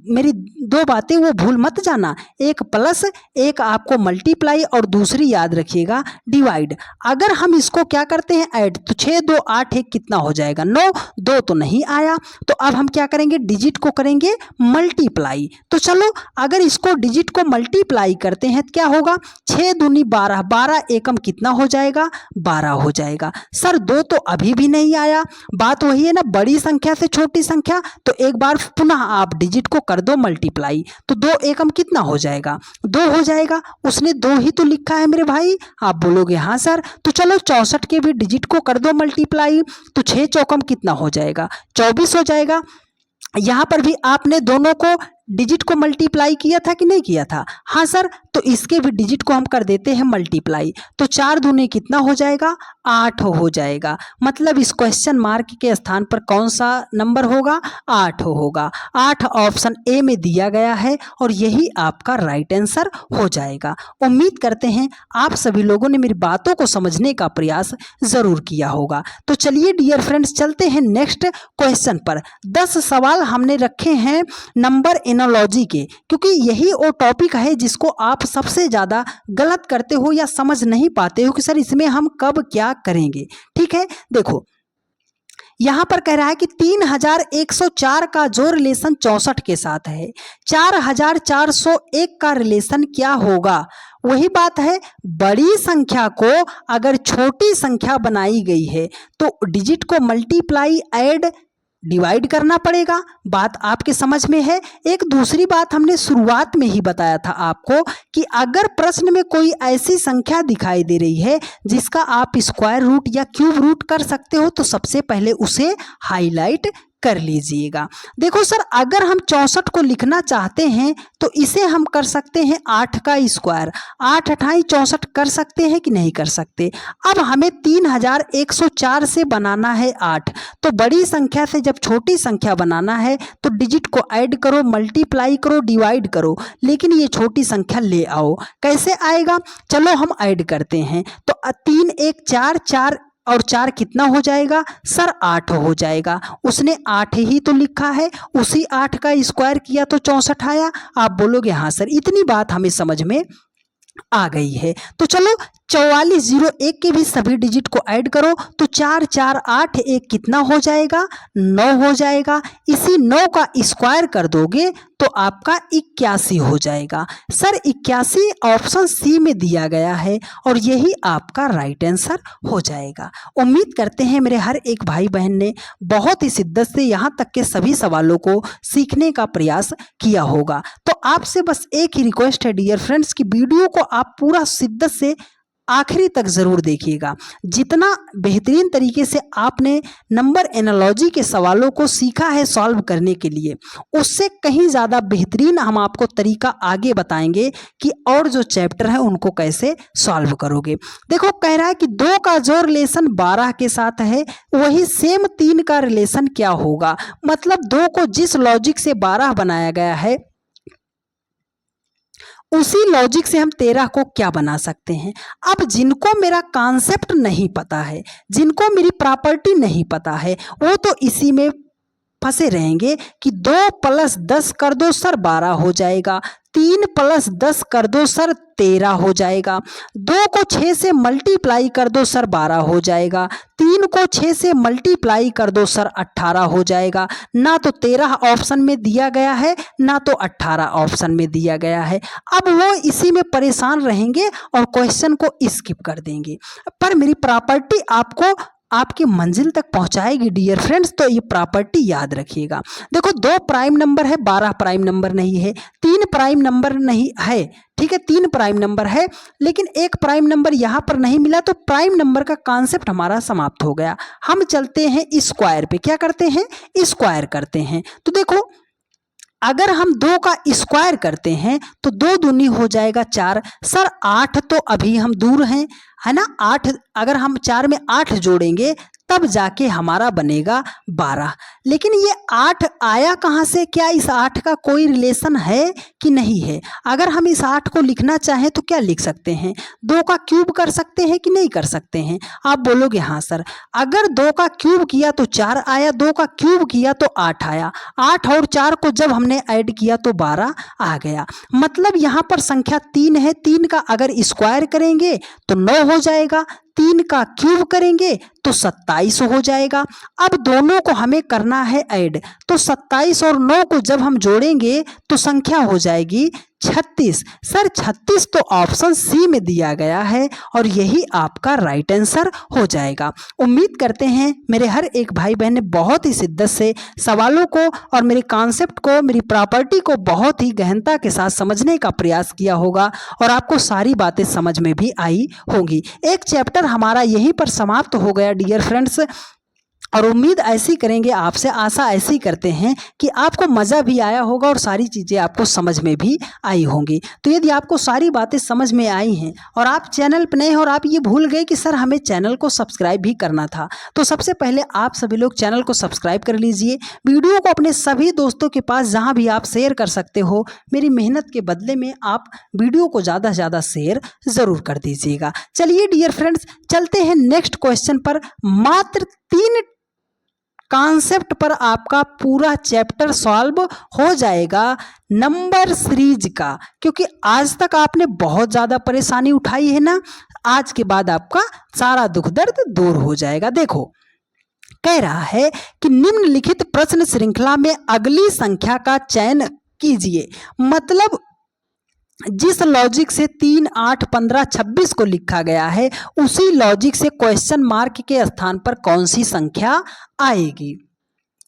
मेरी दो बातें वो भूल मत जाना, एक प्लस, एक आपको मल्टीप्लाई और दूसरी याद रखिएगा डिवाइड। अगर हम इसको क्या करते हैं ऐड, तो 6 2 8 1 कितना हो जाएगा 9, 2 तो नहीं आया, तो अब हम क्या करेंगे डिजिट को करेंगे मल्टीप्लाई। तो चलो अगर इसको डिजिट को मल्टीप्लाई करते हैं क्या होगा, 6 दूनी 12, 12 एकम कितना हो जाएगा 12 हो जाएगा। सर 2 तो अभी भी नहीं आया, बात वही है ना बड़ी संख्या से छोटी संख्या, तो एक बार पुनः आप डिजिट को कर दो मल्टीप्लाई, तो 2 एकम कितना हो जाएगा 2 हो जाएगा। उसने 2 ही तो लिखा है मेरे भाई, आप बोलोगे हाँ सर, तो चलो 64 के भी डिजिट को कर दो मल्टीप्लाई, तो 6 चौकम कितना हो जाएगा 24 हो जाएगा। यहां पर भी आपने दोनों को डिजिट को मल्टीप्लाई किया था कि नहीं किया था, हाँ सर, तो इसके भी डिजिट को हम कर देते हैं मल्टीप्लाई, तो 4 दूने कितना हो जाएगा 8 हो जाएगा। मतलब इस क्वेश्चन मार्क के स्थान पर कौन सा नंबर होगा 8 होगा। 8 ऑप्शन ए में दिया गया है और यही आपका राइट आंसर हो जाएगा। उम्मीद करते हैं आप सभी लोगों ने मेरी बातों को समझने का प्रयास जरूर किया होगा। तो चलिए डियर फ्रेंड्स चलते हैं नेक्स्ट क्वेश्चन पर। 10 सवाल हमने रखे हैं नंबर एनालॉजी के, क्योंकि यही वो टॉपिक है जिसको आप सबसे ज़्यादा गलत करते हो या समझ नहीं पाते हो कि सर इसमें हम कब क्या करेंगे। ठीक है, देखो यहां पर कह रहा है कि 3104 का जो रिलेशन 64 के साथ है, 4401 का रिलेशन क्या होगा। वही बात है, बड़ी संख्या को अगर छोटी संख्या बनाई गई है तो डिजिट को मल्टीप्लाई ऐड डिवाइड करना पड़ेगा। बात आपके समझ में है। एक दूसरी बात हमने शुरुआत में ही बताया था आपको कि अगर प्रश्न में कोई ऐसी संख्या दिखाई दे रही है जिसका आप स्क्वायर रूट या क्यूब रूट कर सकते हो तो सबसे पहले उसे हाईलाइट कर लीजिएगा। देखो सर अगर हम 64 को लिखना चाहते हैं तो इसे हम कर सकते हैं 8 का स्क्वायर, 8 अठाई 64 कर सकते हैं कि नहीं कर सकते। अब हमें 3104 से बनाना है 8, तो बड़ी संख्या से जब छोटी संख्या बनाना है तो डिजिट को ऐड करो, मल्टीप्लाई करो, डिवाइड करो, लेकिन ये छोटी संख्या ले आओ। कैसे आएगा, चलो हम ऐड करते हैं। तो 3 1 4, 4 और 4 कितना हो जाएगा सर 8 हो जाएगा। उसने 8 ही तो लिखा है, उसी 8 का स्क्वायर किया तो 64 आया। आप बोलोगे हाँ सर, इतनी बात हमें समझ में आ गई है। तो चलो 4401 के भी सभी डिजिट को ऐड करो, तो 4 4 8 1 कितना हो जाएगा 9 हो जाएगा। इसी 9 का स्क्वायर कर दोगे तो आपका 81 हो जाएगा। सर 81 ऑप्शन सी में दिया गया है और यही आपका राइट आंसर हो जाएगा। उम्मीद करते हैं मेरे हर एक भाई बहन ने बहुत ही शिद्दत से यहाँ तक के सभी सवालों को सीखने का प्रयास किया होगा। तो आपसे बस एक ही रिक्वेस्ट है डियर फ्रेंड्स कि वीडियो को आप पूरा शिद्दत से आखिरी तक जरूर देखिएगा। जितना बेहतरीन तरीके से आपने नंबर एनालॉजी के सवालों को सीखा है सॉल्व करने के लिए, उससे कहीं ज़्यादा बेहतरीन हम आपको तरीका आगे बताएंगे कि और जो चैप्टर है उनको कैसे सॉल्व करोगे। देखो कह रहा है कि 2 का जो रिलेशन 12 के साथ है वही सेम 3 का रिलेशन क्या होगा। मतलब 2 को जिस लॉजिक से 12 बनाया गया है उसी लॉजिक से हम 13 को क्या बना सकते हैं। अब जिनको मेरा कॉन्सेप्ट नहीं पता है, जिनको मेरी प्रॉपर्टी नहीं पता है, वो तो इसी में फंसे रहेंगे कि 2 + 10 कर दो सर 12 हो जाएगा, 3 + 10 कर दो सर 13 हो जाएगा, 2 को 6 से मल्टीप्लाई कर दो सर 12 हो जाएगा, 3 को 6 से मल्टीप्लाई कर दो सर 18 हो जाएगा। ना तो 13 ऑप्शन में दिया गया है, ना तो 18 ऑप्शन में दिया गया है। अब वो इसी में परेशान रहेंगे और क्वेश्चन को स्किप कर देंगे। पर मेरी प्रॉपर्टी आपको आपकी मंजिल तक पहुंचाएगी डियर फ्रेंड्स, तो ये प्रॉपर्टी याद रखिएगा। देखो 2 प्राइम नंबर है, 12 प्राइम नंबर नहीं है, 3 प्राइम नंबर नहीं है, ठीक है 3 प्राइम नंबर है, लेकिन एक प्राइम नंबर यहाँ पर नहीं मिला, तो प्राइम नंबर का कॉन्सेप्ट हमारा समाप्त हो गया। हम चलते हैं स्क्वायर पे। क्या करते हैं? स्क्वायर करते हैं। तो देखो अगर हम 2 का स्क्वायर करते हैं तो 2 दूनी हो जाएगा 4। सर 8 तो अभी हम दूर हैं, है ना। 8 अगर हम 4 में 8 जोड़ेंगे तब जाके हमारा बनेगा 12। लेकिन ये 8 आया कहाँ से? क्या इस 8 का कोई रिलेशन है कि नहीं है? अगर हम इस 8 को लिखना चाहें तो क्या लिख सकते हैं? 2 का क्यूब कर सकते हैं कि नहीं कर सकते हैं? आप बोलोगे हाँ सर। अगर 2 का क्यूब किया तो 4 आया, 2 का क्यूब किया तो 8 आया, 8 और 4 को जब हमने ऐड किया तो 12 आ गया। मतलब यहाँ पर संख्या 3 है, 3 का अगर स्क्वायर करेंगे तो 9 हो जाएगा, 3 का क्यूब करेंगे तो 27 हो जाएगा। अब दोनों को हमें करना है ऐड, तो 27 और 9 को जब हम जोड़ेंगे तो संख्या हो जाएगी 36। सर 36 तो ऑप्शन सी में दिया गया है और यही आपका राइट आंसर हो जाएगा। उम्मीद करते हैं मेरे हर एक भाई बहन ने बहुत ही शिद्दत से सवालों को और मेरे कॉन्सेप्ट को, मेरी प्रॉपर्टी को बहुत ही गहनता के साथ समझने का प्रयास किया होगा और आपको सारी बातें समझ में भी आई होंगी। एक चैप्टर हमारा यहीं पर समाप्त हो गया डियर फ्रेंड्स, और उम्मीद ऐसी करेंगे आपसे, आशा ऐसी करते हैं कि आपको मज़ा भी आया होगा और सारी चीज़ें आपको समझ में भी आई होंगी। तो यदि आपको सारी बातें समझ में आई हैं और आप चैनल पर नए हैं और आप ये भूल गए कि सर हमें चैनल को सब्सक्राइब भी करना था, तो सबसे पहले आप सभी लोग चैनल को सब्सक्राइब कर लीजिए। वीडियो को अपने सभी दोस्तों के पास जहाँ भी आप शेयर कर सकते हो, मेरी मेहनत के बदले में आप वीडियो को ज़्यादा से ज़्यादा शेयर ज़रूर कर दीजिएगा। चलिए डियर फ्रेंड्स चलते हैं नेक्स्ट क्वेश्चन पर। मात्र 3 कॉन्सेप्ट पर आपका पूरा चैप्टर सॉल्व हो जाएगा नंबर सीरीज का, क्योंकि आज तक आपने बहुत ज़्यादा परेशानी उठाई है ना। आज के बाद आपका सारा दुख दर्द दूर हो जाएगा। देखो कह रहा है कि निम्नलिखित प्रश्न श्रृंखला में अगली संख्या का चयन कीजिए। मतलब जिस लॉजिक से 3, 8, 15, 26 को लिखा गया है उसी लॉजिक से क्वेश्चन मार्क के स्थान पर कौन सी संख्या आएगी।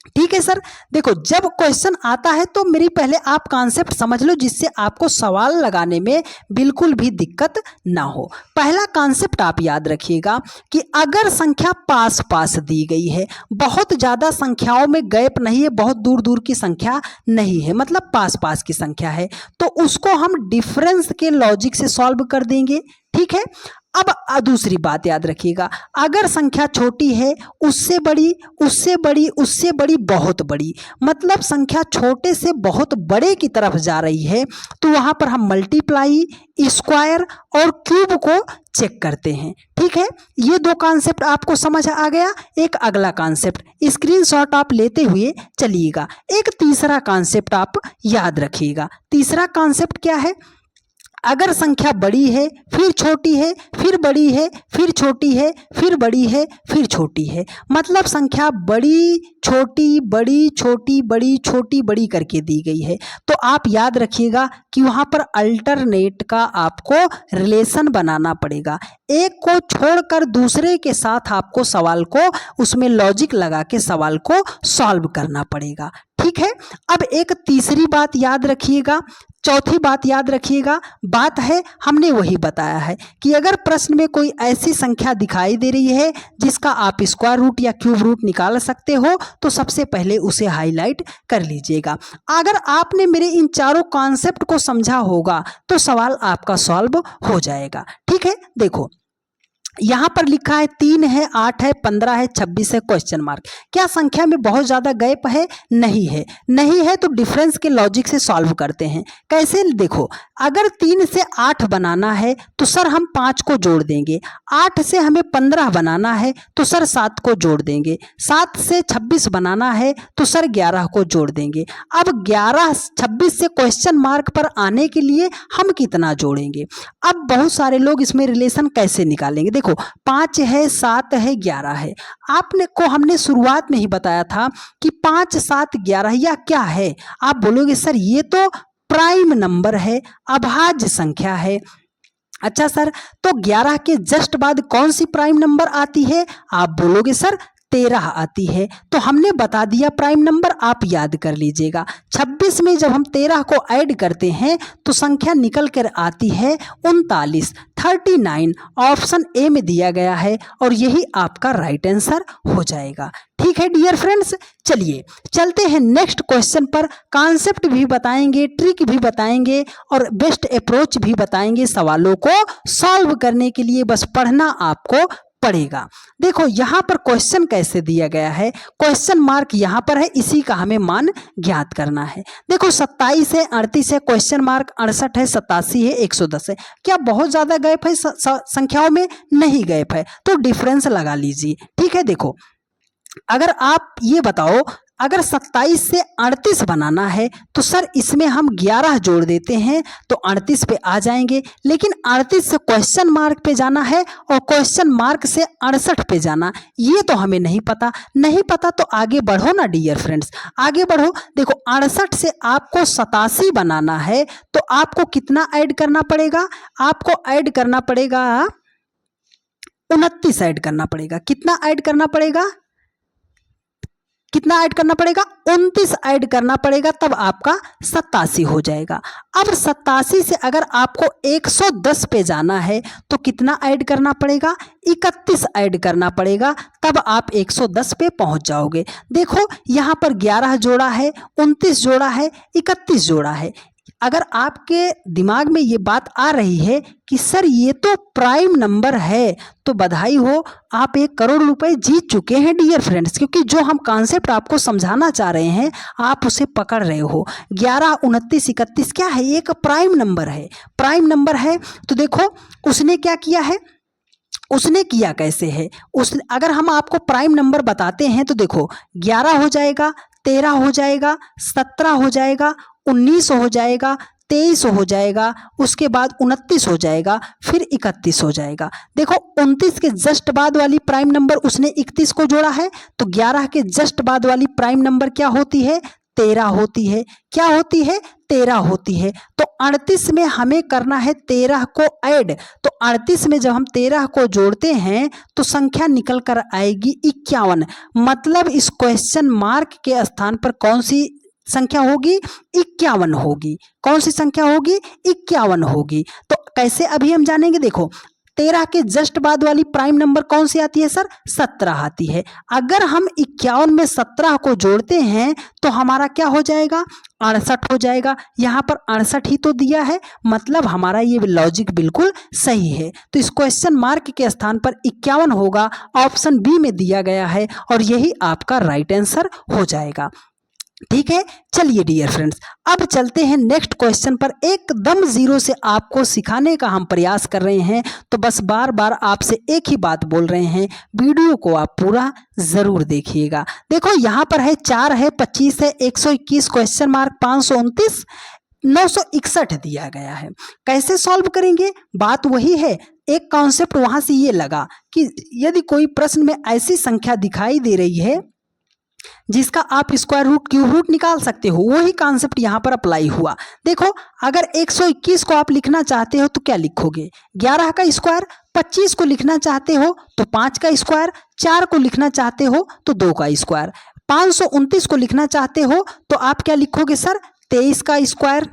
ठीक है सर। देखो जब क्वेश्चन आता है तो मेरी पहले आप कॉन्सेप्ट समझ लो, जिससे आपको सवाल लगाने में बिल्कुल भी दिक्कत ना हो। पहला कॉन्सेप्ट आप याद रखिएगा कि अगर संख्या पास पास दी गई है, बहुत ज़्यादा संख्याओं में गैप नहीं है, बहुत दूर दूर की संख्या नहीं है, मतलब पास पास की संख्या है, तो उसको हम डिफरेंस के लॉजिक से सॉल्व कर देंगे। ठीक है। अब दूसरी बात याद रखिएगा, अगर संख्या छोटी है, उससे बड़ी, उससे बड़ी, उससे बड़ी, बहुत बड़ी, मतलब संख्या छोटे से बहुत बड़े की तरफ जा रही है, तो वहां पर हम मल्टीप्लाई, स्क्वायर और क्यूब को चेक करते हैं। ठीक है। ये 2 कॉन्सेप्ट आपको समझ आ गया। एक अगला कॉन्सेप्ट स्क्रीनशॉट आप लेते हुए चलिएगा। एक तीसरा कॉन्सेप्ट आप याद रखिएगा। तीसरा कॉन्सेप्ट क्या है? अगर संख्या बड़ी है, फिर छोटी है, फिर बड़ी है, फिर छोटी है, फिर बड़ी है, फिर छोटी है, मतलब संख्या बड़ी छोटी बड़ी छोटी बड़ी छोटी बड़ी करके दी गई है, तो आप याद रखिएगा कि वहाँ पर अल्टरनेट का आपको रिलेशन बनाना पड़ेगा। एक को छोड़कर दूसरे के साथ आपको सवाल को उसमें लॉजिक लगा के सवाल को सॉल्व करना पड़ेगा। ठीक है। अब एक तीसरी बात याद रखिएगा, चौथी बात याद रखिएगा। बात है हमने वही बताया है कि अगर प्रश्न में कोई ऐसी संख्या दिखाई दे रही है जिसका आप स्क्वायर रूट या क्यूब रूट निकाल सकते हो, तो सबसे पहले उसे हाईलाइट कर लीजिएगा। अगर आपने मेरे इन चारों कॉन्सेप्ट को समझा होगा तो सवाल आपका सॉल्व हो जाएगा। ठीक है। देखो यहाँ पर लिखा है 3 है, 8 है, 15 है, 26 है, क्वेश्चन मार्क। क्या संख्या में बहुत ज़्यादा गैप है? नहीं है। नहीं है तो डिफरेंस के लॉजिक से सॉल्व करते हैं। कैसे? देखो, अगर 3 से 8 बनाना है तो सर हम 5 को जोड़ देंगे। 8 से हमें 15 बनाना है तो सर 7 को जोड़ देंगे। 7 से 26 बनाना है तो सर 11 को जोड़ देंगे। अब 11 26 से क्वेश्चन मार्क पर आने के लिए हम कितना जोड़ेंगे? अब बहुत सारे लोग इसमें रिलेशन कैसे निकालेंगे? देखो, 5 है, 7 है, 11 है। आपने को हमने शुरुआत में ही बताया था कि 5 7 11 या क्या है? आप बोलोगे सर ये तो प्राइम नंबर है, अभाज्य संख्या है। अच्छा सर, तो 11 के जस्ट बाद कौन सी प्राइम नंबर आती है? आप बोलोगे सर 13 आती है। तो हमने बता दिया प्राइम नंबर, आप याद कर लीजिएगा। 26 में जब हम 13 को ऐड करते हैं तो संख्या निकल कर आती है 39, 39 ऑप्शन ए में दिया गया है और यही आपका राइट आंसर हो जाएगा। ठीक है डियर फ्रेंड्स, चलिए चलते हैं नेक्स्ट क्वेश्चन पर। कॉन्सेप्ट भी बताएंगे, ट्रिक भी बताएंगे और बेस्ट अप्रोच भी बताएंगे सवालों को सॉल्व करने के लिए। बस पढ़ना आपको पड़ेगा। देखो यहाँ पर क्वेश्चन कैसे दिया गया है, क्वेश्चन मार्क यहाँ पर है, इसी का हमें मान ज्ञात करना है। देखो 27 है, 38 है, क्वेश्चन मार्क 68 है, 87 है, 110 है। क्या बहुत ज्यादा गैप है संख्याओं में? नहीं गैप है, तो डिफरेंस लगा लीजिए। ठीक है, देखो अगर आप ये बताओ, अगर 27 से 38 बनाना है तो सर इसमें हम 11 जोड़ देते हैं तो 38 पे आ जाएंगे। लेकिन 38 से क्वेश्चन मार्क पे जाना है और क्वेश्चन मार्क से 68 पे जाना, ये तो हमें नहीं पता। नहीं पता तो आगे बढ़ो ना डियर फ्रेंड्स, आगे बढ़ो। देखो 68 से आपको 87 बनाना है तो आपको कितना ऐड करना पड़ेगा? आपको ऐड करना पड़ेगा 29 ऐड करना पड़ेगा। कितना ऐड करना पड़ेगा? कितना ऐड करना पड़ेगा? 29 ऐड करना पड़ेगा, तब आपका 87 हो जाएगा। अब 87 से अगर आपको 110 पे जाना है तो कितना ऐड करना पड़ेगा? 31 ऐड करना पड़ेगा, तब आप 110 पे पहुंच जाओगे। देखो यहाँ पर 11 जोड़ा है, 29 जोड़ा है, 31 जोड़ा है। अगर आपके दिमाग में ये बात आ रही है कि सर ये तो प्राइम नंबर है, तो बधाई हो, आप 1 करोड़ रुपए जीत चुके हैं डियर फ्रेंड्स। क्योंकि जो हम कॉन्सेप्ट आपको समझाना चाह रहे हैं आप उसे पकड़ रहे हो। 11, 29, 31 क्या है? एक प्राइम नंबर है। प्राइम नंबर है तो देखो उसने क्या किया है, उसने किया कैसे है। अगर हम आपको प्राइम नंबर बताते हैं तो देखो 11 हो जाएगा, 13 हो जाएगा, 17 हो जाएगा, 19 हो जाएगा, 23 हो जाएगा, उसके बाद 29 हो जाएगा, फिर 31 हो जाएगा। देखो 29 के जस्ट बाद वाली प्राइम नंबर उसने 31 को जोड़ा है, तो 11 के जस्ट बाद वाली प्राइम नंबर क्या होती है? 13 होती है। क्या होती है? 13 होती है। तो 38 में हमें करना है 13 को ऐड। तो 38 में जब हम 13 को जोड़ते हैं तो संख्या निकल कर आएगी 51। मतलब इस क्वेश्चन मार्क के स्थान पर कौन सी संख्या होगी? 51 होगी। कौन सी संख्या होगी? 51 होगी। तो कैसे अभी हम जानेंगे। देखो 13 के जस्ट बाद वाली प्राइम नंबर कौन सी आती है सर? 17 आती है। अगर हम 51 में 17 को जोड़ते हैं तो हमारा क्या हो जाएगा? 68 हो जाएगा। यहाँ पर 68 ही तो दिया है, मतलब हमारा ये लॉजिक बिल्कुल सही है। तो इस क्वेश्चन मार्क के स्थान पर 51 होगा, ऑप्शन बी में दिया गया है और यही आपका राइट आंसर हो जाएगा। ठीक है, चलिए डियर फ्रेंड्स अब चलते हैं नेक्स्ट क्वेश्चन पर। एकदम जीरो से आपको सिखाने का हम प्रयास कर रहे हैं, तो बस बार बार आपसे एक ही बात बोल रहे हैं, वीडियो को आप पूरा जरूर देखिएगा। देखो यहाँ पर है 4 है, 25 है, 121 क्वेश्चन मार्क 529 961 दिया गया है। कैसे सॉल्व करेंगे? बात वही है। एक कॉन्सेप्ट वहां से ये लगा कि यदि कोई प्रश्न में ऐसी संख्या दिखाई दे रही है जिसका आप स्क्वायर रूट, क्यूब रूट निकाल सकते हो, वही कॉन्सेप्ट यहाँ पर अप्लाई हुआ। देखो अगर 121 को आप लिखना चाहते हो तो क्या लिखोगे? 11 का स्क्वायर। 25 को लिखना चाहते हो तो 5 का स्क्वायर। 4 को लिखना चाहते हो तो 2 का स्क्वायर। 529 को लिखना चाहते हो तो आप क्या लिखोगे सर? 23 का स्क्वायर।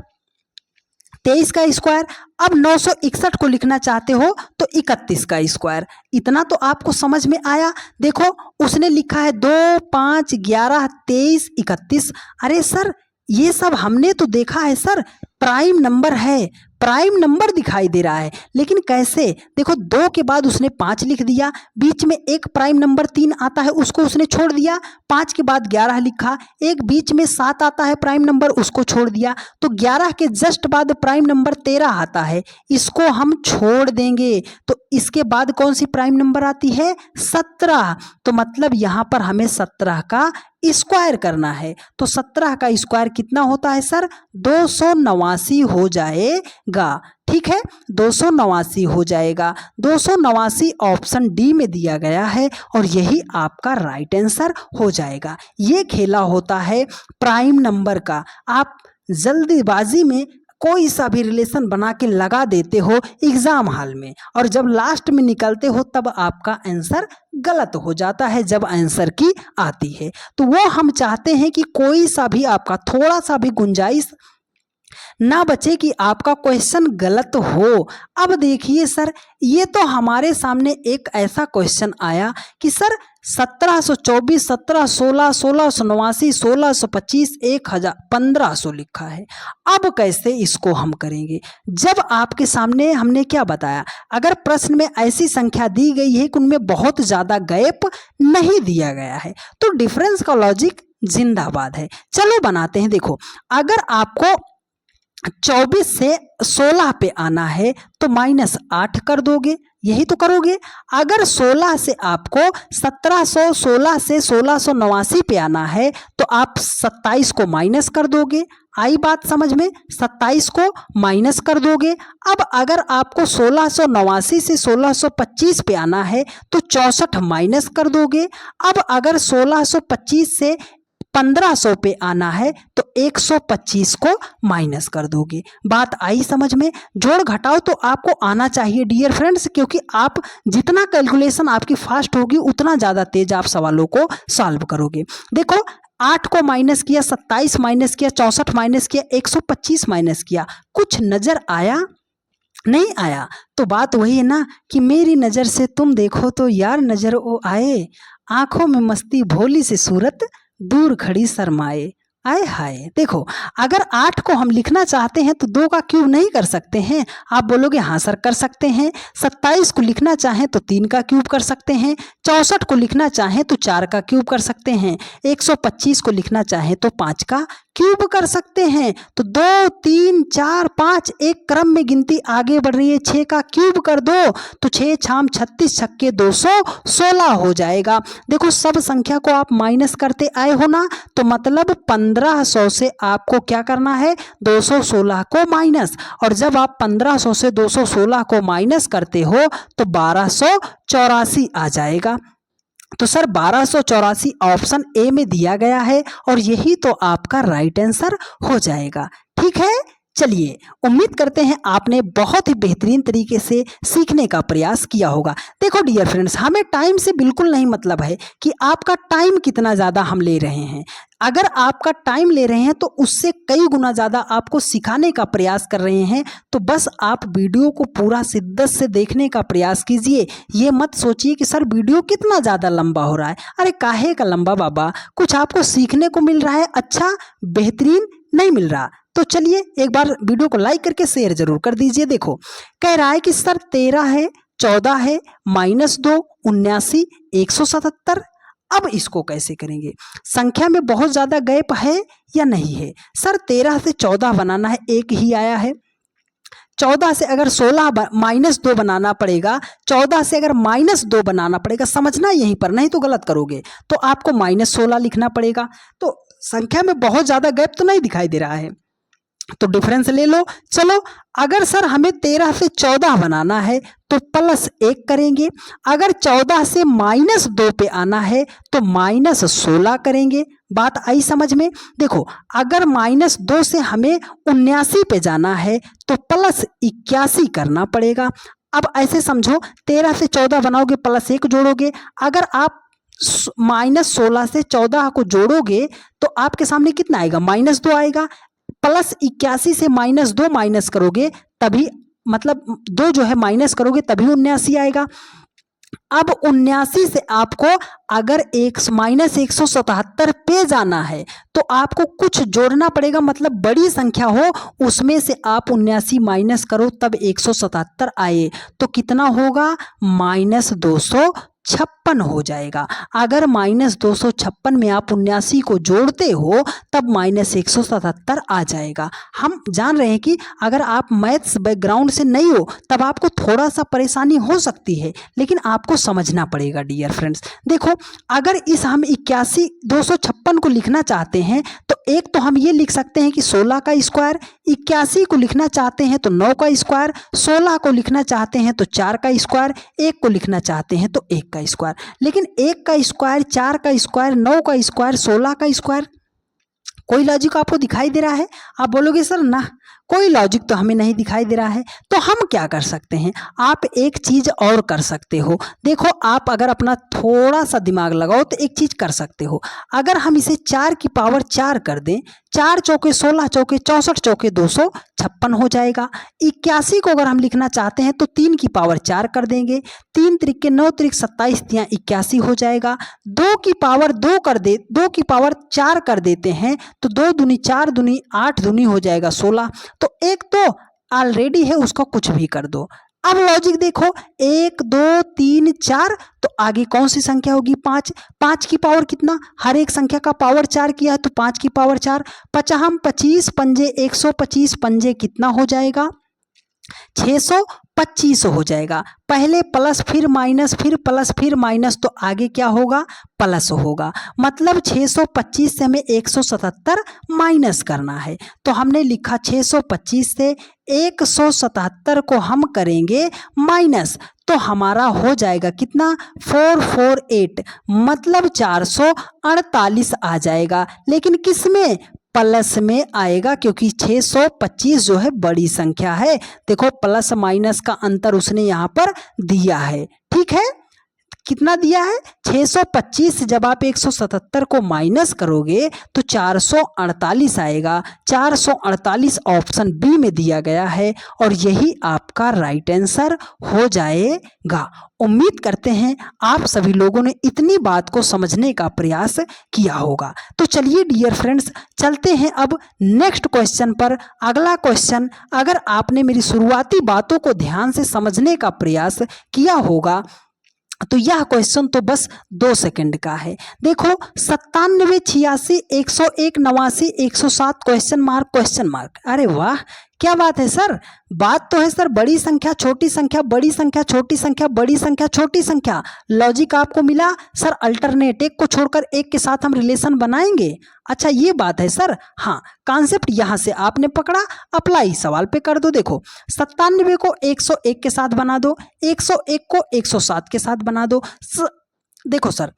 23 का स्क्वायर। अब 961 को लिखना चाहते हो तो 31 का स्क्वायर। इतना तो आपको समझ में आया। देखो उसने लिखा है 2, 5, 11, 23, 31। अरे सर ये सब हमने तो देखा है सर, प्राइम नंबर है। प्राइम नंबर दिखाई दे रहा है, लेकिन कैसे? देखो 2 के बाद उसने 5 लिख दिया, बीच में एक प्राइम नंबर 3 आता है उसको उसने छोड़ दिया, 5 के बाद 11 लिखा, एक बीच में 7 आता है प्राइम नंबर उसको छोड़ दिया, तो 11 के जस्ट बाद प्राइम नंबर 13 आता है, इसको हम छोड़ देंगे। तो इसके बाद कौन सी प्राइम नंबर आती है? 17। तो मतलब यहाँ पर हमें 17 का स्क्वायर करना है। तो 17 का स्क्वायर कितना होता है सर? 289 हो जाएगा। ठीक है, 289 हो जाएगा। 289 ऑप्शन डी में दिया गया है और यही आपका राइट आंसर हो जाएगा। ये खेला होता है प्राइम नंबर का। आप जल्दीबाजी में कोई सा भी रिलेशन बना के लगा देते हो एग्जाम हॉल में, और जब लास्ट में निकलते हो तब आपका आंसर गलत हो जाता है जब आंसर की आती है। तो वो हम चाहते हैं कि कोई सा भी आपका थोड़ा सा भी गुंजाइश ना बचे कि आपका क्वेश्चन गलत हो। अब देखिए सर, ये तो हमारे सामने एक ऐसा क्वेश्चन आया कि सर 1724, 1716, 1689, 1625, 1000, 1500 लिखा है। अब कैसे इसको हम करेंगे? जब आपके सामने हमने क्या बताया, अगर प्रश्न में ऐसी संख्या दी गई है कि उनमें बहुत ज़्यादा गैप नहीं दिया गया है तो डिफरेंस का लॉजिक जिंदाबाद है। चलो बनाते हैं। देखो, अगर आपको 24 से 16 पे आना है तो -8 कर दोगे, यही तो करोगे। अगर 16 से आपको 1716 से 1689 पे आना है तो आप 27 को माइनस कर दोगे। आई बात समझ में? 27 को माइनस कर दोगे। अब अगर आपको 1689 से 1625 पे आना है तो 64 माइनस कर दोगे। अब अगर 1625 से 1500 पे आना है तो 125 को माइनस कर दोगे। बात आई समझ में? जोड़ घटाओ तो आपको आना चाहिए डियर फ्रेंड्स, क्योंकि आप जितना कैलकुलेशन आपकी फास्ट होगी उतना ज़्यादा तेज आप सवालों को सॉल्व करोगे। देखो, 8 को माइनस किया, 27 माइनस किया, 64 माइनस किया, 125 माइनस किया, कुछ नज़र आया? नहीं आया। तो बात वही है ना कि मेरी नज़र से तुम देखो तो यार नज़र ओ आए, आंखों में मस्ती भोली सी सूरत दूर खड़ी शर्माए। आए हाय। देखो, अगर 8 को हम लिखना चाहते हैं तो 2 का क्यूब नहीं कर सकते हैं? आप बोलोगे हाँ सर कर सकते हैं। 27 को लिखना चाहें तो 3 का क्यूब कर सकते हैं। 64 को लिखना चाहें तो 4 का क्यूब कर सकते हैं। 125 को लिखना चाहें तो 5 का क्यूब कर सकते हैं। तो 2, 3, 4, 5 एक क्रम में गिनती आगे बढ़ रही है। 6 का क्यूब कर दो तो 6 छाम 36 छक्के 216 हो जाएगा। देखो, सब संख्या को आप माइनस करते आए हो ना, तो मतलब 1500 से आपको क्या करना है? 216 को माइनस। और जब आप 1500 से 216 को माइनस करते हो तो 1284 आ जाएगा। तो सर 1284 ऑप्शन ए में दिया गया है और यही तो आपका राइट आंसर हो जाएगा। ठीक है, चलिए उम्मीद करते हैं आपने बहुत ही बेहतरीन तरीके से सीखने का प्रयास किया होगा। देखो डियर फ्रेंड्स, हमें टाइम से बिल्कुल नहीं मतलब है कि आपका टाइम कितना ज़्यादा हम ले रहे हैं। अगर आपका टाइम ले रहे हैं तो उससे कई गुना ज़्यादा आपको सिखाने का प्रयास कर रहे हैं। तो बस आप वीडियो को पूरा शिद्दत से देखने का प्रयास कीजिए। ये मत सोचिए कि सर वीडियो कितना ज़्यादा लंबा हो रहा है। अरे काहे का लंबा बाबा, कुछ आपको सीखने को मिल रहा है, अच्छा बेहतरीन नहीं मिल रहा। तो चलिए एक बार वीडियो को लाइक करके शेयर जरूर कर दीजिए। देखो, कह रहा है कि सर 13 है, 14 है, -2, 79, 177। अब इसको कैसे करेंगे? संख्या में बहुत ज़्यादा गैप है या नहीं है? सर 13 से 14 बनाना है, एक ही आया है। 14 से अगर 16 -2 बनाना पड़ेगा, 14 से अगर -2 बनाना पड़ेगा, समझना यहीं पर, नहीं तो गलत करोगे। तो आपको -16 लिखना पड़ेगा। तो संख्या में बहुत ज़्यादा गैप तो नहीं दिखाई दे रहा है, तो डिफरेंस ले लो। चलो, अगर सर हमें 13 से 14 बनाना है तो +1 करेंगे। अगर 14 से -2 पे आना है तो -16 करेंगे। बात आई समझ में? देखो, अगर -2 से हमें 79 पे जाना है तो +81 करना पड़ेगा। अब ऐसे समझो, 13 से 14 बनाओगे, +1 जोड़ोगे। अगर आप -16 से 14 को जोड़ोगे तो आपके सामने कितना आएगा? -2 आएगा। +81 से -2 माइनस करोगे तभी, मतलब 2 जो है माइनस करोगे तभी 79 आएगा। अब 79 से आपको अगर -177 पे जाना है तो आपको कुछ जोड़ना पड़ेगा, मतलब बड़ी संख्या हो उसमें से आप 79 माइनस करो तब 177 आए तो कितना होगा, -256 हो जाएगा। अगर -256 में आप 79 को जोड़ते हो तब -177 आ जाएगा। हम जान रहे हैं कि अगर आप मैथ्स बैकग्राउंड से नहीं हो तब आपको थोड़ा सा परेशानी हो सकती है, लेकिन आपको समझना पड़ेगा डियर फ्रेंड्स। देखो, अगर इस हम 81,256 को लिखना चाहते हैं तो एक तो हम ये लिख सकते हैं कि 16 का स्क्वायर, 81 को लिखना चाहते हैं तो 9 का स्क्वायर, 16 को लिखना चाहते हैं तो 4 का स्क्वायर, 1 को लिखना चाहते हैं तो 1 का स्क्वायर। लेकिन 1 का स्क्वायर, 4 का स्क्वायर, 9 का स्क्वायर, 16 का स्क्वायर, कोई लॉजिक आपको दिखाई दे रहा है? आप बोलोगे सर ना, कोई लॉजिक तो हमें नहीं दिखाई दे रहा है। तो हम क्या कर सकते हैं, आप एक चीज और कर सकते हो। देखो, आप अगर अपना थोड़ा सा दिमाग लगाओ तो एक चीज कर सकते हो। अगर हम इसे 4 की पावर 4 कर दें, 4 चौके 16 चौके 64 चौके 256 हो जाएगा। 81 को अगर हम लिखना चाहते हैं तो 3 की पावर 4 कर देंगे, 3 त्रिक के 9 त्रिक 27 तियां 81 हो जाएगा। 2 की पावर 2 कर दे, 2 की पावर 4 कर देते हैं तो 2 दूनी 4 दूनी 8 दूनी हो जाएगा 16। तो एक तो ऑलरेडी है, उसका कुछ भी कर दो। अब लॉजिक देखो, 1 2 3 4, तो आगे कौन सी संख्या होगी, 5। 5 की पावर कितना, हर एक संख्या का पावर 4 किया है तो 5 की पावर 4, 55 25 पंजे 125 पंजे कितना हो जाएगा, 625 हो जाएगा। पहले प्लस फिर माइनस फिर प्लस फिर माइनस, तो आगे क्या होगा, प्लस होगा। मतलब 625 से हमें 177 माइनस करना है। तो हमने लिखा 625 से 177 को हम करेंगे माइनस, तो हमारा हो जाएगा कितना, 448, मतलब 448 आ जाएगा। लेकिन किस में, प्लस में आएगा, क्योंकि 625 जो है बड़ी संख्या है। देखो, प्लस माइनस का अंतर उसने यहाँ पर दिया है, ठीक है। कितना दिया है, 625 जब आप 177 को माइनस करोगे तो 448 आएगा। 448 ऑप्शन बी में दिया गया है और यही आपका राइट आंसर हो जाएगा। उम्मीद करते हैं आप सभी लोगों ने इतनी बात को समझने का प्रयास किया होगा। तो चलिए डियर फ्रेंड्स, चलते हैं अब नेक्स्ट क्वेश्चन पर। अगला क्वेश्चन, अगर आपने मेरी शुरुआती बातों को ध्यान से समझने का प्रयास किया होगा तो यह क्वेश्चन तो बस 2 सेकंड का है। देखो, 97 86 101 89 107 क्वेश्चन मार्क। अरे वाह, क्या बात है सर, बात तो है सर, बड़ी संख्या छोटी संख्या, बड़ी संख्या छोटी संख्या, बड़ी संख्या छोटी संख्या। लॉजिक आपको मिला सर, अल्टरनेट एक को छोड़कर एक के साथ हम रिलेशन बनाएंगे। अच्छा, ये बात है सर। हाँ, कॉन्सेप्ट यहाँ से आपने पकड़ा, अप्लाई सवाल पे कर दो। देखो, 97 को 101 के साथ बना दो, 101 को 107 के साथ बना दो। देखो सर,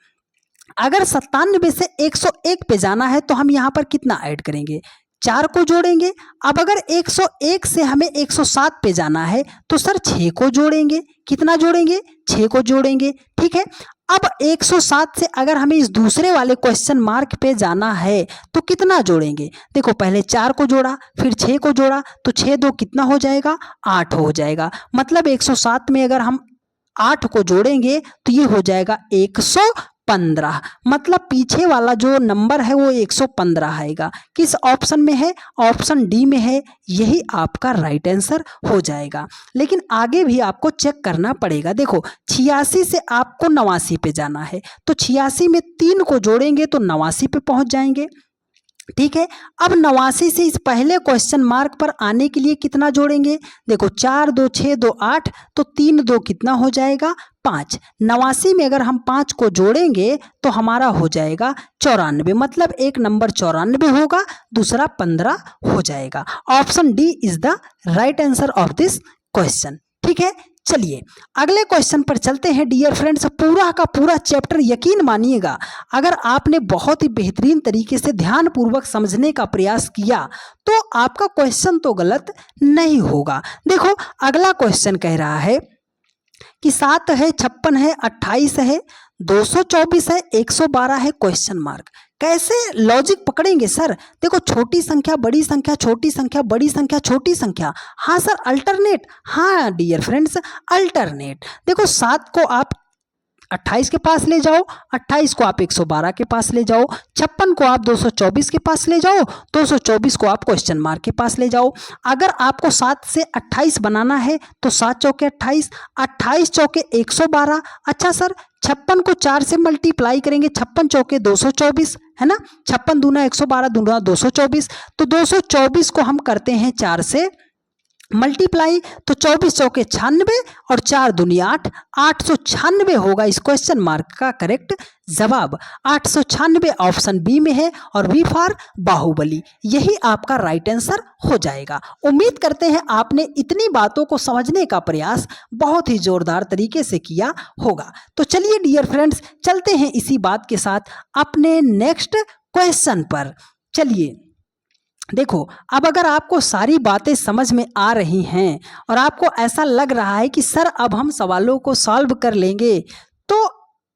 अगर 97 से 101 पे जाना है तो हम यहाँ पर कितना ऐड करेंगे, 4 को जोड़ेंगे। अब अगर 101 से हमें 107 पे जाना है तो सर 6 को जोड़ेंगे। कितना जोड़ेंगे, 6 को जोड़ेंगे, ठीक है। अब 107 से अगर हमें इस दूसरे वाले क्वेश्चन मार्क पे जाना है तो कितना जोड़ेंगे। देखो, पहले 4 को जोड़ा, फिर 6 को जोड़ा, तो 6 2 कितना हो जाएगा, 8 हो जाएगा। मतलब 107 में अगर हम 8 को जोड़ेंगे तो ये हो जाएगा 115। मतलब पीछे वाला जो नंबर है वो 115 आएगा। किस ऑप्शन में है, ऑप्शन डी में है। यही आपका राइट आंसर हो जाएगा। लेकिन आगे भी आपको चेक करना पड़ेगा। देखो, 86 से आपको 89 पे जाना है तो 86 में 3 को जोड़ेंगे तो 89 पे पहुंच जाएंगे, ठीक है। अब 89 से इस पहले क्वेश्चन मार्क पर आने के लिए कितना जोड़ेंगे। देखो, 4 2 6 2 8, तो 3 2 कितना हो जाएगा, 5। 89 में अगर हम 5 को जोड़ेंगे तो हमारा हो जाएगा 94। मतलब एक नंबर 94 होगा, दूसरा 15 हो जाएगा। Option D is the right answer of this question, ठीक है। चलिए अगले क्वेश्चन पर चलते हैं डियर फ्रेंड्स। पूरा का पूरा चैप्टर यकीन मानिएगा, अगर आपने बहुत ही बेहतरीन तरीके से ध्यानपूर्वक समझने का प्रयास किया तो आपका क्वेश्चन तो गलत नहीं होगा। देखो, अगला क्वेश्चन कह रहा है कि 7 है, 56 है, 28 है, 224 है, 112 है, क्वेश्चन मार्क। कैसे लॉजिक पकड़ेंगे सर। देखो, छोटी संख्या बड़ी संख्या, छोटी संख्या बड़ी संख्या, छोटी संख्या। हाँ सर, अल्टरनेट। हाँ डियर फ्रेंड्स, अल्टरनेट। देखो, 7 को आप 28 के पास ले जाओ, 28 को आप 112 के पास ले जाओ, 56 को आप 224 के पास ले जाओ, 224 को आप क्वेश्चन मार्क के पास ले जाओ। अगर आपको 7 से 28 बनाना है तो 7 चौके 28, 28 चौके 112। अच्छा सर 56 को 4 से मल्टीप्लाई करेंगे, 56 चौके 224 है ना, 56 दूना 112 दूना 224, तो 224 को हम करते हैं 4 से मल्टीप्लाई, तो 24 चौके 96 और 4 दूनी 8, 896 होगा इस क्वेश्चन मार्क का करेक्ट जवाब। 896 ऑप्शन बी में है और बी फॉर बाहुबली, यही आपका राइट आंसर हो जाएगा। उम्मीद करते हैं आपने इतनी बातों को समझने का प्रयास बहुत ही जोरदार तरीके से किया होगा। तो चलिए डियर फ्रेंड्स, चलते हैं इसी बात के साथ अपने नेक्स्ट क्वेश्चन पर। चलिए देखो, अब अगर आपको सारी बातें समझ में आ रही हैं और आपको ऐसा लग रहा है कि सर अब हम सवालों को सॉल्व कर लेंगे, तो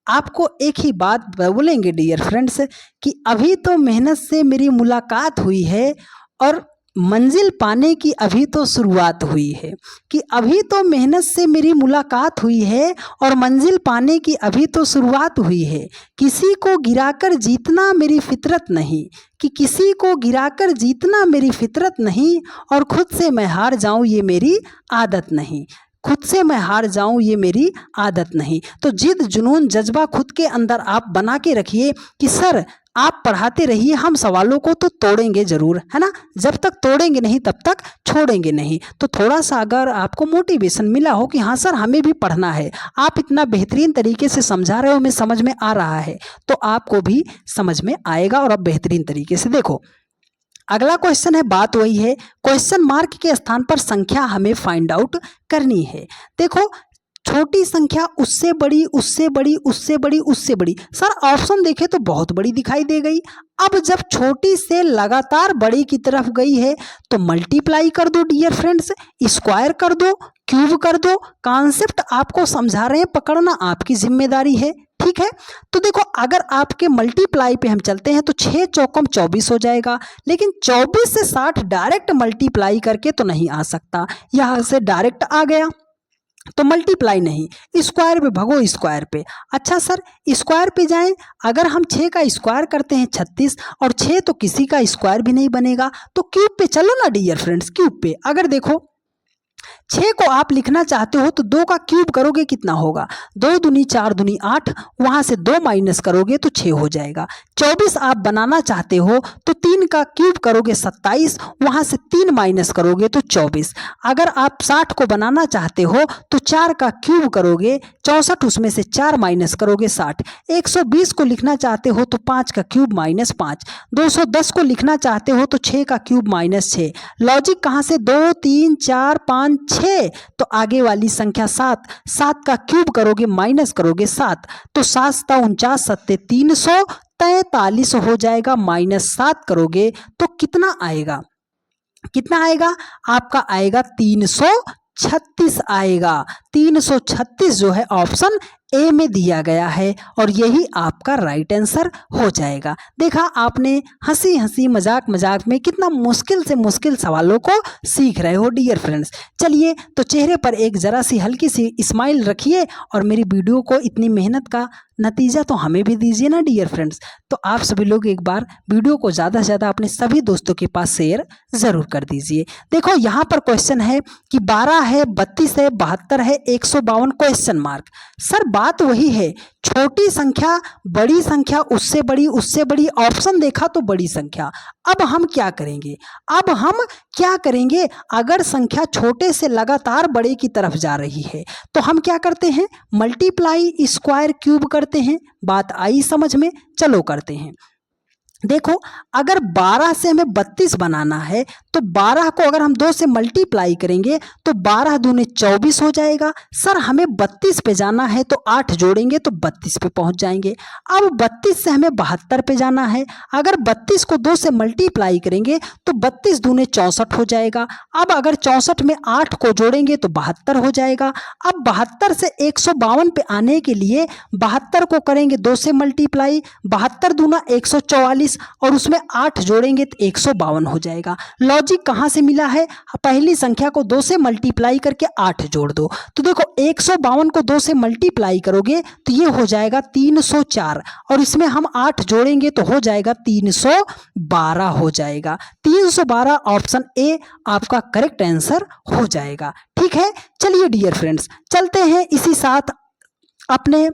आपको एक ही बात बोलेंगे डियर फ्रेंड्स कि अभी तो मेहनत से मेरी मुलाकात हुई है और मंजिल पाने की अभी तो शुरुआत हुई है, कि अभी तो मेहनत से मेरी मुलाकात हुई है और मंजिल पाने की अभी तो शुरुआत हुई है। किसी को गिराकर जीतना मेरी फितरत नहीं, कि किसी को गिराकर जीतना मेरी फितरत नहीं, और खुद से मैं हार जाऊं ये मेरी आदत नहीं, खुद से मैं हार जाऊं ये मेरी आदत नहीं। तो जिद जुनून जज्बा खुद के अंदर आप बना के रखिए कि सर आप पढ़ाते रहिए, हम सवालों को तो तोड़ेंगे ज़रूर, है ना, जब तक तोड़ेंगे नहीं तब तक छोड़ेंगे नहीं। तो थोड़ा सा अगर आपको मोटिवेशन मिला हो कि हाँ सर हमें भी पढ़ना है, आप इतना बेहतरीन तरीके से समझा रहे हो, हमें समझ में आ रहा है, तो आपको भी समझ में आएगा और आप बेहतरीन तरीके से देखो। अगला क्वेश्चन है, बात वही है, क्वेश्चन मार्क के स्थान पर संख्या हमें फाइंड आउट करनी है। देखो छोटी संख्या उससे बड़ी उससे बड़ी उससे बड़ी उससे बड़ी, सर ऑप्शन देखे तो बहुत बड़ी दिखाई दे गई। अब जब छोटी से लगातार बड़ी की तरफ गई है तो मल्टीप्लाई कर दो डियर फ्रेंड्स, स्क्वायर कर दो, क्यूब कर दो। कॉन्सेप्ट आपको समझा रहे हैं, पकड़ना आपकी जिम्मेदारी है, ठीक है। तो देखो अगर आपके मल्टीप्लाई पे हम चलते हैं तो 6 चौकम 24 हो जाएगा, लेकिन 24 से 60 डायरेक्ट मल्टीप्लाई करके तो नहीं आ सकता, यहाँ से डायरेक्ट आ गया तो मल्टीप्लाई नहीं, स्क्वायर पे भगो, स्क्वायर पे। अच्छा सर स्क्वायर पे जाएं, अगर हम 6 का स्क्वायर करते हैं 36, और 6 तो किसी का स्क्वायर भी नहीं बनेगा, तो क्यूब पे चलो ना डियर फ्रेंड्स, क्यूब पे। अगर देखो 6 को आप लिखना चाहते हो तो 2 का क्यूब करोगे कितना होगा, 2 दूनी 4 दूनी 8, वहाँ से 2 माइनस करोगे तो 6 हो जाएगा। 24 आप बनाना चाहते हो तो 3 का क्यूब करोगे 27, वहाँ से 3 माइनस करोगे तो 24। अगर आप 60 को बनाना चाहते हो तो 4 का क्यूब करोगे 64, उसमें से 4 माइनस करोगे 60। 120 को लिखना चाहते हो तो 5 का क्यूब माइनस 5। 210 को लिखना चाहते हो तो 6 का क्यूब माइनस 6। लॉजिक कहाँ से, 2 3 4 5 6, तो आगे वाली संख्या 7, 7 का क्यूब करोगे माइनस करोगे 7, तो 7 × 49 7 343 हो जाएगा, माइनस 7 करोगे तो कितना आएगा, कितना आएगा आपका, आएगा 336 आएगा। 336 जो है ऑप्शन ए में दिया गया है और यही आपका राइट आंसर हो जाएगा। देखा आपने, हंसी हंसी मजाक मजाक में कितना मुश्किल से मुश्किल सवालों को सीख रहे हो डियर फ्रेंड्स। चलिए तो चेहरे पर एक ज़रा सी हल्की सी स्माइल रखिए और मेरी वीडियो को इतनी मेहनत का नतीजा तो हमें भी दीजिए ना डियर फ्रेंड्स। तो आप सभी लोग एक बार वीडियो को ज़्यादा से ज़्यादा अपने सभी दोस्तों के पास शेयर ज़रूर कर दीजिए। देखो यहाँ पर क्वेश्चन है कि 12 है, 32 है, 72 है, 152 क्वेश्चन मार्क। सर बात वही है, छोटी संख्या बड़ी संख्या उससे बड़ी, ऑप्शन देखा तो बड़ी संख्या। अब हम क्या करेंगे, अब हम क्या करेंगे, अगर संख्या छोटे से लगातार बड़े की तरफ जा रही है तो हम क्या करते हैं, मल्टीप्लाई स्क्वायर क्यूब करते हैं। बात आई समझ में, चलो करते हैं। देखो अगर 12 से हमें 32 बनाना है तो 12 को अगर हम 2 से मल्टीप्लाई करेंगे तो 12 दूने 24 हो जाएगा। सर हमें 32 पे जाना है तो 8 जोड़ेंगे तो 32 पे पहुंच जाएंगे। अब 32 से हमें 72 पे जाना है, अगर 32 को 2 से मल्टीप्लाई करेंगे तो 32 दूने 64 हो जाएगा। अब अगर 64 में 8 को जोड़ेंगे तो 72 हो जाएगा। अब 72 से 152 पे आने के लिए 72 को करेंगे 2 से मल्टीप्लाई, 72 दूना 144 और उसमें 8 जोड़ेंगे तो 152 हो जाएगा। लॉजिक लॉजिक कहाँ से मिला है, पहली संख्या को 2 से मल्टीप्लाई करके 8 जोड़ दो। तो देखो 152 को 2 से मल्टीप्लाई करोगे तो ये हो जाएगा 304 और इसमें हम 8 जोड़ेंगे तो हो जाएगा 312 हो जाएगा। 312 ऑप्शन ए आपका करेक्ट आंसर हो जाएगा। ठीक है, चलिए डियर फ्रेंड्स चलते हैं इसी साथ अपने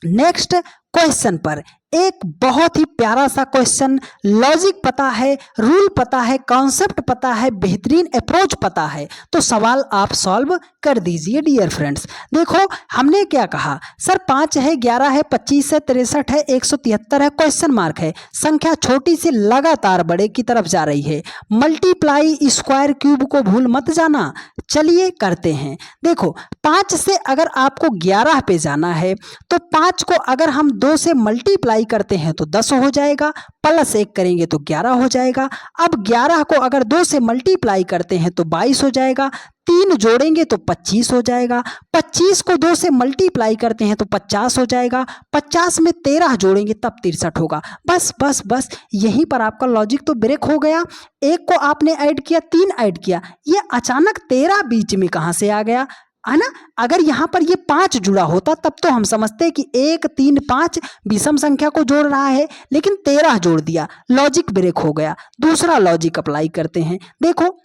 नेक्स्ट क्वेश्चन पर। एक बहुत ही प्यारा सा क्वेश्चन, लॉजिक पता है, रूल पता है, कॉन्सेप्ट पता है, बेहतरीन अप्रोच पता है तो सवाल आप सॉल्व कर दीजिए डियर फ्रेंड्स। देखो हमने क्या कहा सर, 5 है, 11 है, 25 है, 63 है, 173 है, क्वेश्चन मार्क है, संख्या छोटी से लगातार बड़े की तरफ जा रही है, मल्टीप्लाई स्क्वायर क्यूब को भूल मत जाना। चलिए करते हैं। देखो 5 से अगर आपको 11 पे जाना है तो 5 को अगर हम 2 से मल्टीप्लाई करते हैं तो 10 हो जाएगा, प्लस 1 करेंगे तो 11 हो जाएगा। अब 11 को अगर 2 से मल्टीप्लाई करते हैं तो 22 हो जाएगा, 3 जोड़ेंगे तो 25 हो जाएगा, 25 को 2 से मल्टीप्लाई करते हैं तो 50 हो जाएगा, 50 में 13 जोड़ेंगे तब 63 होगा। बस बस बस यहीं पर आपका लॉजिक तो ब्रेक हो गया। एक को आपने ऐड किया, 3 ऐड किया, ये अचानक 13 बीच में कहाँ से आ गया, है ना। अगर यहाँ पर ये 5 जुड़ा होता तब तो हम समझते कि 1 3 5 विषम संख्या को जोड़ रहा है, लेकिन 13 जोड़ दिया, लॉजिक ब्रेक हो गया। दूसरा लॉजिक अप्लाई करते हैं। देखो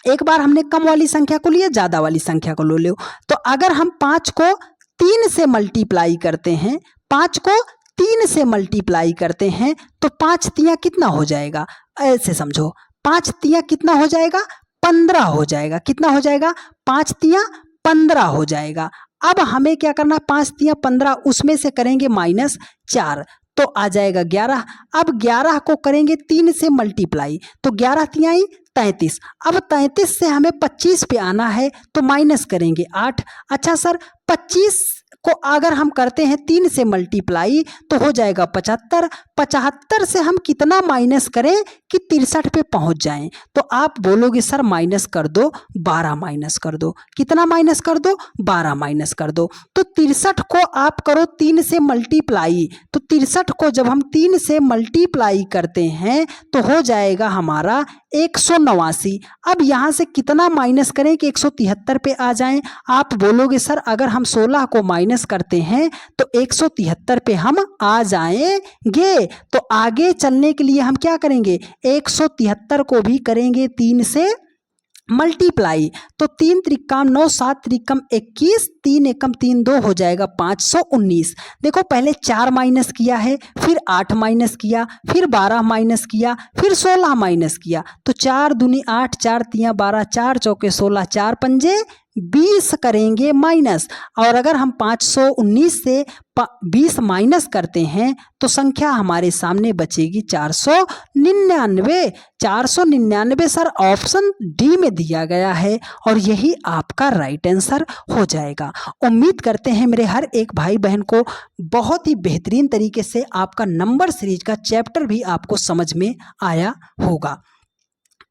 एक बार हमने कम वाली संख्या को लिया, ज़्यादा वाली संख्या को लो लो, तो अगर हम 5 को 3 से मल्टीप्लाई करते हैं, 5 को 3 से मल्टीप्लाई करते हैं तो 5 तियाँ कितना हो जाएगा, ऐसे समझो 5 तियाँ कितना हो जाएगा, 15 हो जाएगा। कितना हो जाएगा, 5 तियाँ 15 हो जाएगा। अब हमें क्या करना, 5 तियाँ 15, उसमें से करेंगे -4 तो आ जाएगा 11। अब 11 को करेंगे 3 से मल्टीप्लाई तो 11 तियाँ 33। अब 33 से हमें 25 पे आना है तो माइनस करेंगे 8। अच्छा सर 25 को अगर हम करते हैं 3 से मल्टीप्लाई तो हो जाएगा 75। 75 से हम कितना माइनस करें कि 63 पे पहुंच जाएं, तो आप बोलोगे सर माइनस कर दो, 12 माइनस कर दो। कितना माइनस कर दो, 12 माइनस कर दो। तो 63 को आप करो 3 से मल्टीप्लाई, तो 63 को जब हम 3 से मल्टीप्लाई करते हैं तो हो जाएगा हमारा 189। अब यहाँ से कितना माइनस करें कि 173 पे आ जाएं। आप बोलोगे सर अगर हम 16 को माइनस करते हैं तो 173 पे हम आ जाएंगे। तो आगे चलने के लिए हम क्या करेंगे, 173 को भी करेंगे 3 से मल्टीप्लाई, तो 3 त्रिकाम 9, 7 त्रिकम 21, 3 एकम 3 2 हो जाएगा 519। देखो पहले 4 माइनस किया है, फिर 8 माइनस किया, फिर 12 माइनस किया, फिर 16 माइनस किया, तो 4 दूनी 8, 4 तियाँ 12, 4 चौके 16, 4 पंजे 20 करेंगे माइनस। और अगर हम 519 से 20 माइनस करते हैं तो संख्या हमारे सामने बचेगी 499। 499 सर ऑप्शन डी में दिया गया है और यही आपका राइट आंसर हो जाएगा। उम्मीद करते हैं मेरे हर एक भाई बहन को बहुत ही बेहतरीन तरीके से आपका नंबर सीरीज का चैप्टर भी आपको समझ में आया होगा।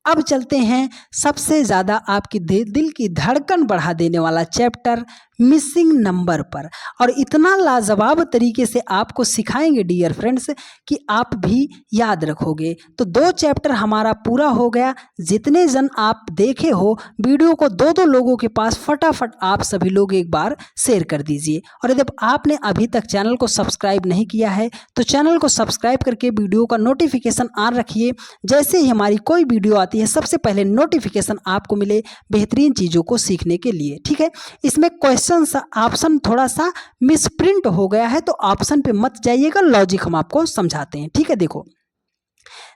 अब चलते हैं सबसे ज़्यादा आपकी दिल की धड़कन बढ़ा देने वाला चैप्टर मिसिंग नंबर पर, और इतना लाजवाब तरीके से आपको सिखाएंगे डियर फ्रेंड्स कि आप भी याद रखोगे। तो 2 चैप्टर हमारा पूरा हो गया। जितने जन आप देखे हो वीडियो को 2-2 लोगों के पास फटाफट आप सभी लोग एक बार शेयर कर दीजिए। और यदि आपने अभी तक चैनल को सब्सक्राइब नहीं किया है तो चैनल को सब्सक्राइब करके वीडियो का नोटिफिकेशन ऑन रखिए। जैसे ही हमारी कोई वीडियो आती है सबसे पहले नोटिफिकेशन आपको मिले बेहतरीन चीज़ों को सीखने के लिए। ठीक है, इसमें ऑप्शन थोड़ा सा मिसप्रिंट हो गया है तो ऑप्शन पे मत जाइएगा, लॉजिक हम आपको समझाते हैं। ठीक है, देखो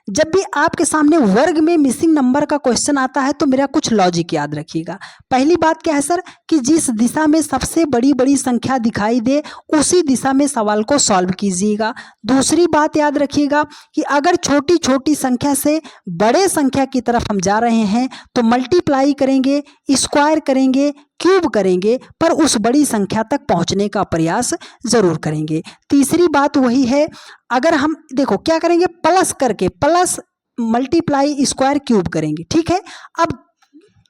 जब भी आपके सामने वर्ग में मिसिंग नंबर का क्वेश्चन आता है तो मेरा कुछ लॉजिक याद रखिएगा। पहली बात क्या है सर कि जिस दिशा में सबसे बड़ी बड़ी संख्या दिखाई दे उसी दिशा में सवाल को सॉल्व कीजिएगा। दूसरी बात याद रखिएगा कि अगर छोटी छोटी संख्या से बड़े संख्या की तरफ हम जा रहे हैं तो मल्टीप्लाई करेंगे, स्क्वायर करेंगे, क्यूब करेंगे, पर उस बड़ी संख्या तक पहुंचने का प्रयास जरूर करेंगे। तीसरी बात वही है, अगर हम देखो क्या करेंगे, प्लस करके प्लस मल्टीप्लाई स्क्वायर क्यूब करेंगे। ठीक है, अब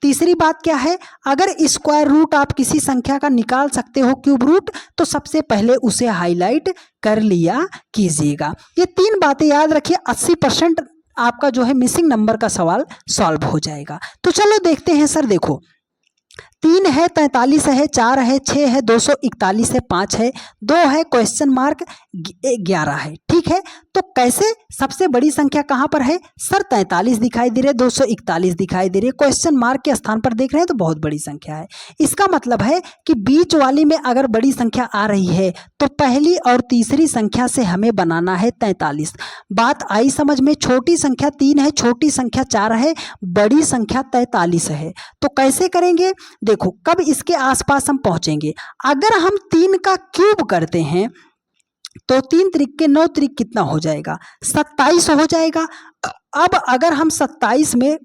तीसरी बात क्या है, अगर स्क्वायर रूट आप किसी संख्या का निकाल सकते हो क्यूब रूट तो सबसे पहले उसे हाईलाइट कर लिया कीजिएगा। ये 3 बातें याद रखिए। 80% आपका जो है मिसिंग नंबर का सवाल सॉल्व हो जाएगा। तो चलो देखते हैं सर। देखो 3 है, 43 है, 4 है, 6 है, 241 है, 5 है, 2 है, क्वेश्चन मार्क 11 है। ठीक है, तो कैसे सबसे बड़ी संख्या कहाँ पर है सर? 43 दिखाई दे रहे, 241 दिखाई दे रहे, क्वेश्चन मार्क के स्थान पर देख रहे हैं तो बहुत बड़ी संख्या है। इसका मतलब है कि बीच वाली में अगर बड़ी संख्या आ रही है तो पहली और तीसरी संख्या से हमें बनाना है 43। बात आई समझ में? छोटी संख्या 3 है, छोटी संख्या 4 है, बड़ी संख्या 43 है। तो कैसे करेंगे? देखो कब इसके आसपास हम पहुंचेंगे। अगर हम 3 का क्यूब करते हैं तो 3 त्रिक के 9 त्रिक कितना हो जाएगा? 27 हो जाएगा। अब अगर हम 27 में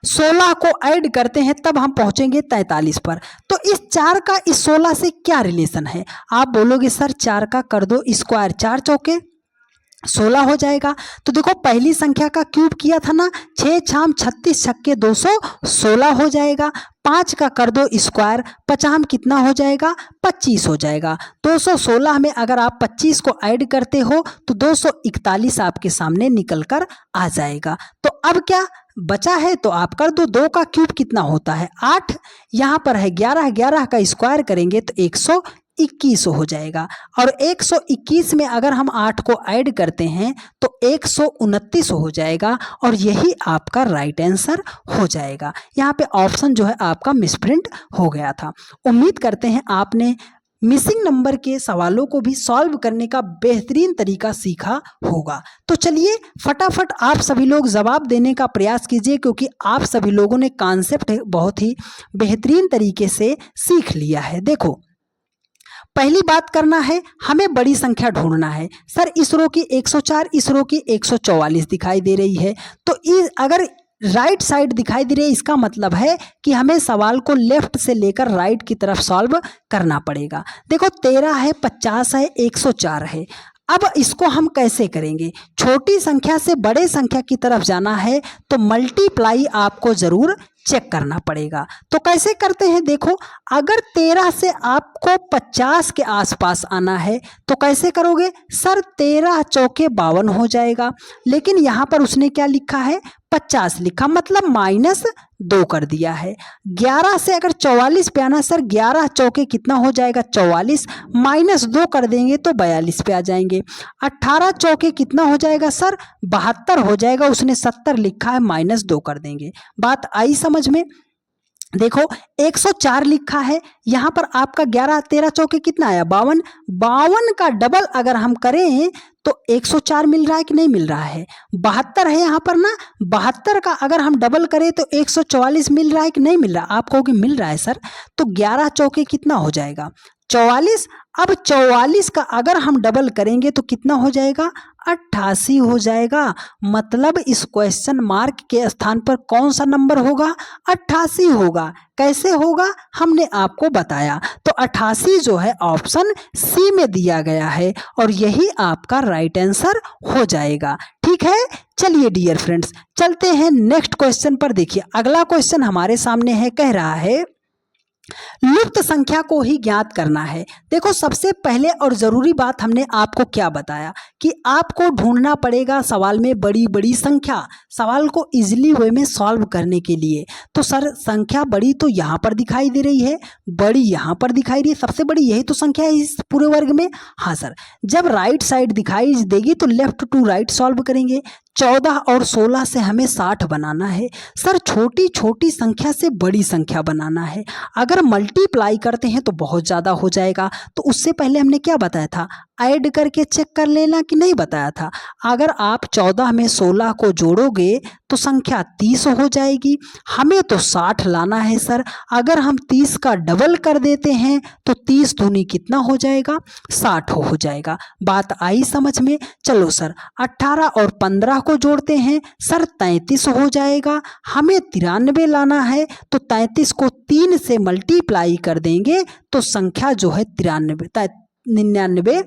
16 को ऐड करते हैं तब हम पहुंचेंगे 43 पर। तो इस 4 का इस 16 से क्या रिलेशन है? आप बोलोगे सर 4 का कर दो स्क्वायर, 4 चौके 16 हो जाएगा। तो देखो पहली संख्या का क्यूब किया था ना, 6 छाम 36 छक्के 216 हो जाएगा। 5 का कर दो स्क्वायर, 50 कितना हो जाएगा? 25 हो जाएगा। 216 में अगर आप 25 को ऐड करते हो तो 241 आपके सामने निकल कर आ जाएगा। तो अब क्या बचा है तो आप कर दो। 2 का क्यूब कितना होता है? 8। यहाँ पर है 11, 11 का स्क्वायर करेंगे तो 121 हो जाएगा। और 121 में अगर हम 8 को ऐड करते हैं तो 129 हो जाएगा और यही आपका राइट आंसर हो जाएगा। यहाँ पे ऑप्शन जो है आपका मिसप्रिंट हो गया था। उम्मीद करते हैं आपने मिसिंग नंबर के सवालों को भी सॉल्व करने का बेहतरीन तरीका सीखा होगा। तो चलिए फटाफट आप सभी लोग जवाब देने का प्रयास कीजिए, क्योंकि आप सभी लोगों ने कॉन्सेप्ट बहुत ही बेहतरीन तरीके से सीख लिया है। देखो पहली बात करना है, हमें बड़ी संख्या ढूंढना है। सर इस रो की 104, इस रो की 144 दिखाई दे रही है। तो अगर राइट साइड दिखाई दे रही है इसका मतलब है कि हमें सवाल को लेफ्ट से लेकर राइट की तरफ सॉल्व करना पड़ेगा। देखो 13 है, 50 है, 104 है। अब इसको हम कैसे करेंगे? छोटी संख्या से बड़े संख्या की तरफ जाना है तो मल्टीप्लाई आपको जरूर चेक करना पड़ेगा। तो कैसे करते हैं? देखो अगर 13 से आपको 50 के आसपास आना है तो कैसे करोगे? सर 13 चौके 52 हो जाएगा, लेकिन यहाँ पर उसने क्या लिखा है? 50 लिखा, मतलब -2 कर दिया है। 11 से अगर 44 पे आना, सर 11 चौके कितना हो जाएगा? 44, -2 कर देंगे तो 42 पे आ जाएंगे। 18 चौके कितना हो जाएगा? सर 72 हो जाएगा, उसने 70 लिखा है, -2 कर देंगे। बात आई समझ में? देखो 104 लिखा है, यहाँ पर आपका 11 13 चौके कितना आया? 52। 52 का डबल अगर हम करें तो 104 मिल रहा है कि नहीं मिल रहा है? 72 है यहाँ पर ना, 72 का अगर हम डबल करें तो 144 मिल रहा है कि नहीं मिल रहा? आप कहोगे मिल रहा है सर। तो 11 चौके कितना हो जाएगा? 44। अब 44 का अगर हम डबल करेंगे तो कितना हो जाएगा? 88 हो जाएगा। मतलब इस क्वेश्चन मार्क के स्थान पर कौन सा नंबर होगा? 88 होगा। कैसे होगा? हमने आपको बताया। तो 88 जो है ऑप्शन सी में दिया गया है और यही आपका राइट आंसर हो जाएगा। ठीक है, चलिए डियर फ्रेंड्स चलते हैं नेक्स्ट क्वेश्चन पर। देखिए अगला क्वेश्चन हमारे सामने है, कह रहा है लुप्त संख्या को ही ज्ञात करना है। देखो सबसे पहले और जरूरी बात हमने आपको क्या बताया कि आपको ढूंढना पड़ेगा सवाल में बड़ी बड़ी संख्या, सवाल को इजीली वे में सॉल्व करने के लिए। तो सर संख्या बड़ी तो यहाँ पर दिखाई दे रही है, बड़ी यहाँ पर दिखाई रही है, सबसे बड़ी यही तो संख्या है इस पूरे वर्ग में। हाँ सर, जब राइट साइड दिखाई देगी तो लेफ्ट टू राइट सॉल्व करेंगे। 14 और 16 से हमें 60 बनाना है। सर छोटी छोटी संख्या से बड़ी संख्या बनाना है। अगर मल्टीप्लाई करते हैं तो बहुत ज़्यादा हो जाएगा। तो उससे पहले हमने क्या बताया था? ऐड करके चेक कर लेना कि नहीं बताया था? अगर आप 14 में 16 को जोड़ोगे तो संख्या 30 हो जाएगी। हमें तो 60 लाना है सर। अगर हम 30 का डबल कर देते हैं तो 30 दूनी कितना हो जाएगा? 60 हो जाएगा। बात आई समझ में? चलो सर 18 और 15 को जोड़ते हैं, सर 33 हो जाएगा। हमें 93 लाना है तो 33 को 3 से मल्टीप्लाई कर देंगे तो संख्या जो है 99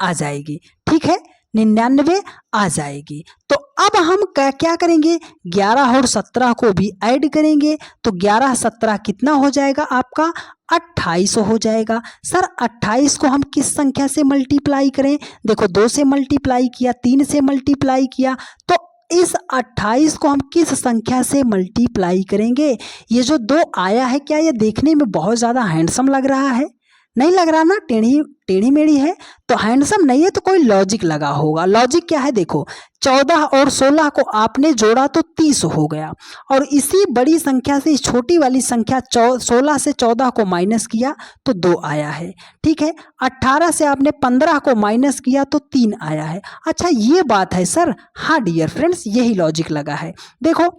आ जाएगी। ठीक है, 99 आ जाएगी। तो अब हम क्या करेंगे, 11 और 17 को भी ऐड करेंगे तो 11 17 कितना हो जाएगा आपका 28 हो जाएगा। सर 28 को हम किस संख्या से मल्टीप्लाई करें, देखो 2 से मल्टीप्लाई किया, 3 से मल्टीप्लाई किया, तो इस 28 को हम किस संख्या से मल्टीप्लाई करेंगे। ये जो 2 आया है, क्या ये देखने में बहुत ज़्यादा हैंडसम लग रहा है, नहीं लग रहा ना, टेढ़ी मेढ़ी है, तो हैंडसम नहीं है तो कोई लॉजिक लगा होगा। लॉजिक क्या है, देखो 14 और 16 को आपने जोड़ा तो 30 हो गया, और इसी बड़ी संख्या से इस छोटी वाली संख्या 16 से 14 को माइनस किया तो 2 आया है। ठीक है, 18 से आपने 15 को माइनस किया तो 3 आया है। अच्छा ये बात है सर, हाँ डियर फ्रेंड्स यही लॉजिक लगा है। देखो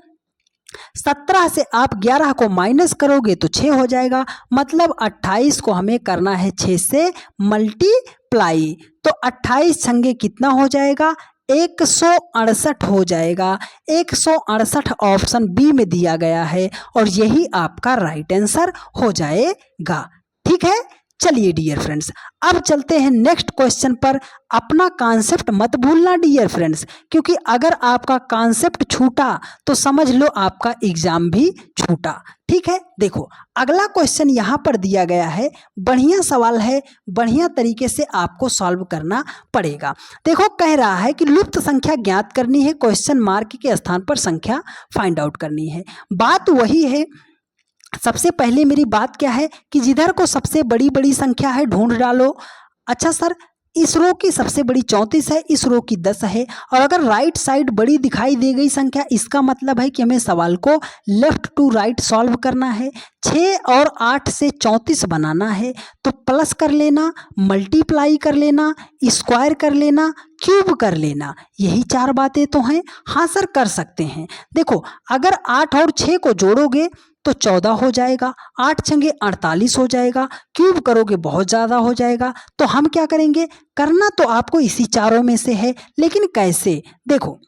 17 से आप 11 को माइनस करोगे तो 6 हो जाएगा, मतलब 28 को हमें करना है 6 से मल्टीप्लाई, तो 28 छंगे कितना हो जाएगा 168 हो जाएगा। 168 ऑप्शन बी में दिया गया है और यही आपका राइट आंसर हो जाएगा। ठीक है, चलिए डियर फ्रेंड्स अब चलते हैं नेक्स्ट क्वेश्चन पर। अपना कॉन्सेप्ट मत भूलना डियर फ्रेंड्स, क्योंकि अगर आपका कॉन्सेप्ट छूटा तो समझ लो आपका एग्जाम भी छूटा। ठीक है, देखो अगला क्वेश्चन यहाँ पर दिया गया है, बढ़िया सवाल है, बढ़िया तरीके से आपको सॉल्व करना पड़ेगा। देखो कह रहा है कि लुप्त संख्या ज्ञात करनी है, क्वेश्चन मार्क के स्थान पर संख्या फाइंड आउट करनी है। बात वही है, सबसे पहले मेरी बात क्या है कि जिधर को सबसे बड़ी संख्या है ढूंढ डालो। अच्छा सर इस रो की सबसे बड़ी 34 है, इस रो की 10 है, और अगर राइट साइड बड़ी दिखाई दे गई संख्या, इसका मतलब है कि हमें सवाल को लेफ्ट टू राइट सॉल्व करना है। 6 और 8 से 34 बनाना है, तो प्लस कर लेना, मल्टीप्लाई कर लेना, स्क्वायर कर लेना, क्यूब कर लेना, यही 4 बातें तो हैं। हाँ सर कर सकते हैं। देखो अगर 8 और 6 को जोड़ोगे तो 14 हो जाएगा, 8 छंगे 48 हो जाएगा, क्यूब करोगे बहुत ज़्यादा हो जाएगा। तो हम क्या करेंगे, करना तो आपको इसी चारों में से है, लेकिन कैसे, देखो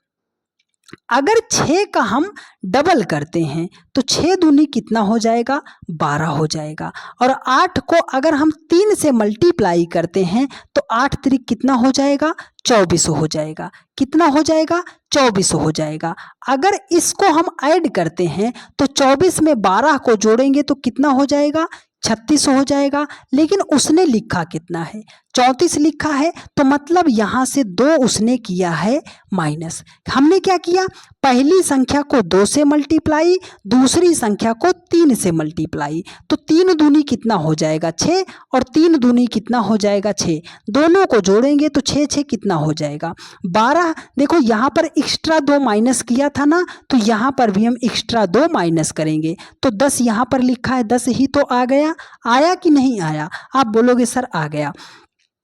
अगर 6 का हम डबल करते हैं तो 6 दूनी कितना हो जाएगा 12 हो जाएगा, और 8 को अगर हम 3 से मल्टीप्लाई करते हैं तो 8 त्रिक कितना हो जाएगा 24 हो जाएगा। कितना हो जाएगा 24 हो जाएगा। अगर इसको हम ऐड करते हैं तो 24 में 12 को जोड़ेंगे तो कितना हो जाएगा 36 हो जाएगा। लेकिन उसने लिखा कितना है 34 लिखा है, तो मतलब यहाँ से 2 उसने किया है माइनस। हमने क्या किया, पहली संख्या को 2 से मल्टीप्लाई, दूसरी संख्या को 3 से मल्टीप्लाई, तो 3 दूनी कितना हो जाएगा 6, और 3 दूनी कितना हो जाएगा 6, दोनों को जोड़ेंगे तो 6 6 कितना हो जाएगा 12। देखो यहाँ पर एक्स्ट्रा 2 माइनस किया था ना, तो यहाँ पर भी हम एक्स्ट्रा 2 माइनस करेंगे, तो 10 यहाँ पर लिखा है 10 ही तो आ गया। आया कि नहीं आया, आप बोलोगे सर आ गया।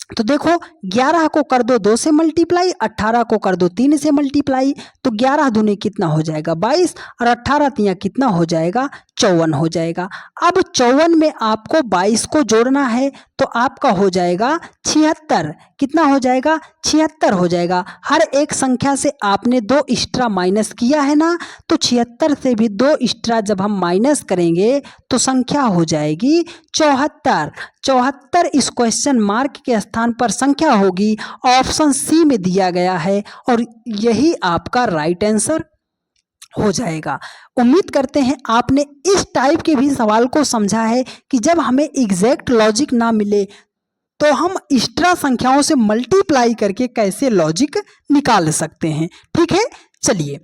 तो देखो 11 को कर दो 2 से मल्टीप्लाई, 18 को कर दो 3 से मल्टीप्लाई, तो 11 दूनी कितना हो जाएगा 22, और 18 तिया कितना हो जाएगा 54 हो जाएगा। अब 54 में आपको 22 को जोड़ना है तो आपका हो जाएगा 76। कितना हो जाएगा 76 हो जाएगा। हर एक संख्या से आपने 2 एक्स्ट्रा माइनस किया है ना, तो 76 से भी 2 एक्स्ट्रा जब हम माइनस करेंगे तो संख्या हो जाएगी 74। 74 इस क्वेश्चन मार्क के स्थान पर संख्या होगी, ऑप्शन सी में दिया गया है, और यही आपका राइट आंसर हो जाएगा। उम्मीद करते हैं आपने इस टाइप के भी सवाल को समझा है कि जब हमें एग्जैक्ट लॉजिक ना मिले तो हम एक्स्ट्रा संख्याओं से मल्टीप्लाई करके कैसे लॉजिक निकाल सकते हैं। ठीक है, चलिए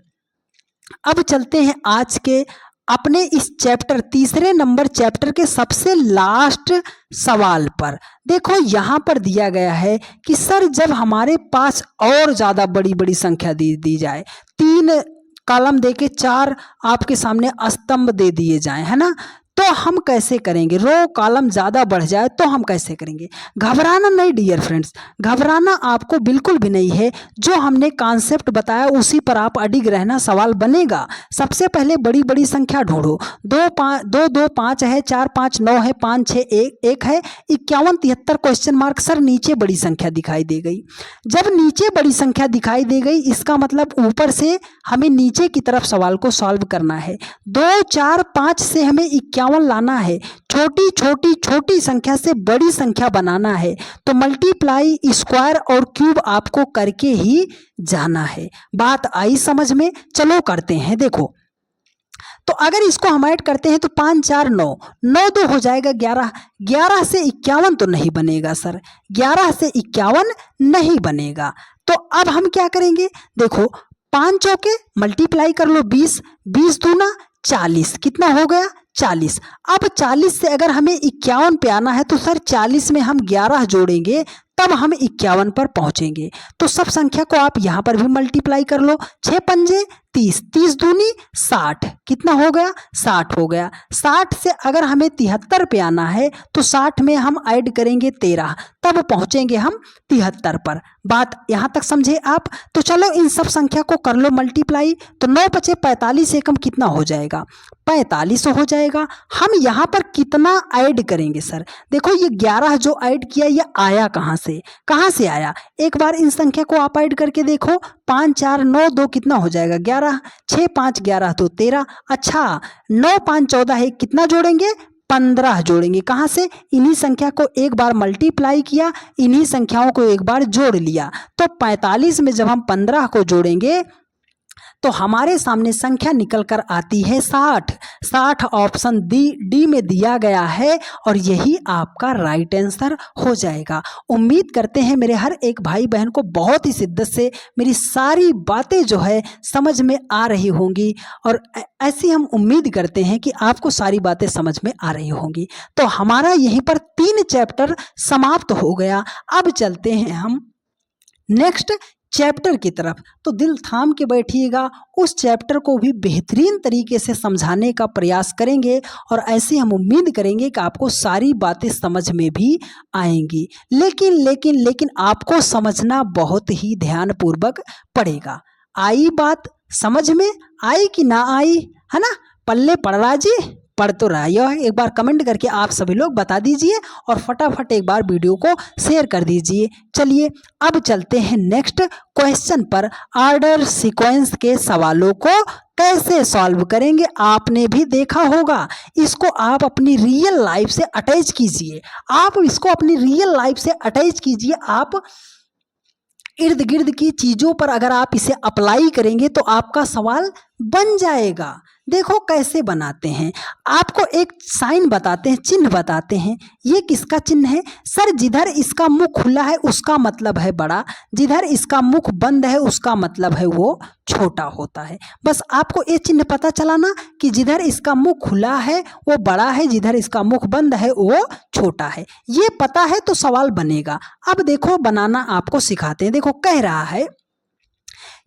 अब चलते हैं आज के अपने इस चैप्टर, तीसरे नंबर चैप्टर के सबसे लास्ट सवाल पर। देखो यहाँ पर दिया गया है कि सर जब हमारे पास और ज़्यादा बड़ी बड़ी संख्या दी जाए, 3 कॉलम देके 4 आपके सामने स्तंभ दे दिए जाएं, है ना, तो हम कैसे करेंगे, रो कॉलम ज़्यादा बढ़ जाए तो हम कैसे करेंगे। घबराना नहीं डियर फ्रेंड्स, घबराना आपको बिल्कुल भी नहीं है। जो हमने कॉन्सेप्ट बताया उसी पर आप अडिग रहना, सवाल बनेगा। सबसे पहले बड़ी बड़ी संख्या ढूंढो, 2 2 5 है, 4 5 9 है, 5 6 1 है, 51 73 क्वेश्चन मार्क। सर नीचे बड़ी संख्या दिखाई दे गई। जब नीचे बड़ी संख्या दिखाई दे गई इसका मतलब ऊपर से हमें नीचे की तरफ सवाल को सॉल्व करना है। 2 4 5 से हमें 51 51 लाना है, छोटी छोटी छोटी संख्या से बड़ी संख्या बनाना है, तो मल्टीप्लाई, स्क्वायर और क्यूब आपको करके ही जाना है। बात आई समझ में? चलो करते हैं। देखो तो अगर इसको हम ऐड करते हैं तो 5 4 9, 9 2 हो जाएगा 11, 11 से 51 तो नहीं बनेगा सर, 11 से 51 नहीं बनेगा। तो अब हम क्या करेंगे? देखो 5 चौके मल्टीप्लाई कर लो 20, 20 दूना 40, कितना हो गया? 40। अब 40 से अगर हमें 51 पे आना है तो सर 40 में हम 11 जोड़ेंगे तब हम 51 पर पहुंचेंगे। तो सब संख्या को आप यहां पर भी मल्टीप्लाई कर लो, 6 पंजे 30, 30 दूनी 60, कितना हो गया? 60 हो गया। 60 से अगर हमें 73 पे आना है तो 60 में हम ऐड करेंगे 13, तब पहुंचेंगे हम 73 पर। बात यहां तक समझे आप? तो चलो इन सब संख्या को कर लो मल्टीप्लाई, तो 9 बचे 45 एकम कितना हो जाएगा? 45 हो जाएगा। हम यहाँ पर कितना ऐड करेंगे सर? देखो ये 11 जो ऐड किया ये आया कहाँ से? कहाँ से आया? एक बार इन संख्या को आप ऐड करके देखो, 5 4 9 2 कितना हो जाएगा? 11, 6 5 11 तो 13। अच्छा 9 5 14 है, कितना जोड़ेंगे? 15 जोड़ेंगे। कहाँ से? इन्हीं संख्या को एक बार मल्टीप्लाई किया, इन्हीं संख्याओं को एक बार जोड़ लिया। तो 45 में जब हम 15 को जोड़ेंगे तो हमारे सामने संख्या निकल कर आती है 60। 60 ऑप्शन डी में दिया गया है और यही आपका राइट आंसर हो जाएगा। उम्मीद करते हैं मेरे हर एक भाई बहन को बहुत ही शिद्दत से मेरी सारी बातें जो है समझ में आ रही होंगी, और ऐसी हम उम्मीद करते हैं कि आपको सारी बातें समझ में आ रही होंगी। तो हमारा यहीं पर 3 चैप्टर समाप्त हो गया। अब चलते हैं हम नेक्स्ट चैप्टर की तरफ। तो दिल थाम के बैठिएगा, उस चैप्टर को भी बेहतरीन तरीके से समझाने का प्रयास करेंगे और ऐसे हम उम्मीद करेंगे कि आपको सारी बातें समझ में भी आएंगी। लेकिन लेकिन लेकिन आपको समझना बहुत ही ध्यानपूर्वक पड़ेगा। आई बात समझ में? आई कि ना आई? है ना? पल्ले पड़ रहा जी? पढ़ तो रहा है। एक बार कमेंट करके आप सभी लोग बता दीजिए और फटाफट एक बार वीडियो को शेयर कर दीजिए। चलिए अब चलते हैं नेक्स्ट क्वेश्चन पर। ऑर्डर सीक्वेंस के सवालों को कैसे सॉल्व करेंगे आपने भी देखा होगा। इसको आप अपनी रियल लाइफ से अटैच कीजिए, आप इसको अपनी रियल लाइफ से अटैच कीजिए। आप इर्द गिर्द की चीज़ों पर अगर आप इसे अप्लाई करेंगे तो आपका सवाल बन जाएगा। देखो कैसे बनाते हैं, आपको एक साइन बताते हैं, चिन्ह बताते हैं। ये किसका चिन्ह है सर? जिधर इसका मुख खुला है उसका मतलब है बड़ा, जिधर इसका मुख बंद है उसका मतलब है वो छोटा होता है। बस आपको ये चिन्ह पता चला ना कि जिधर इसका मुख खुला है वो बड़ा है, जिधर इसका मुख बंद है वो छोटा है। ये पता है तो सवाल बनेगा। अब देखो बनाना आपको सिखाते हैं। देखो कह रहा है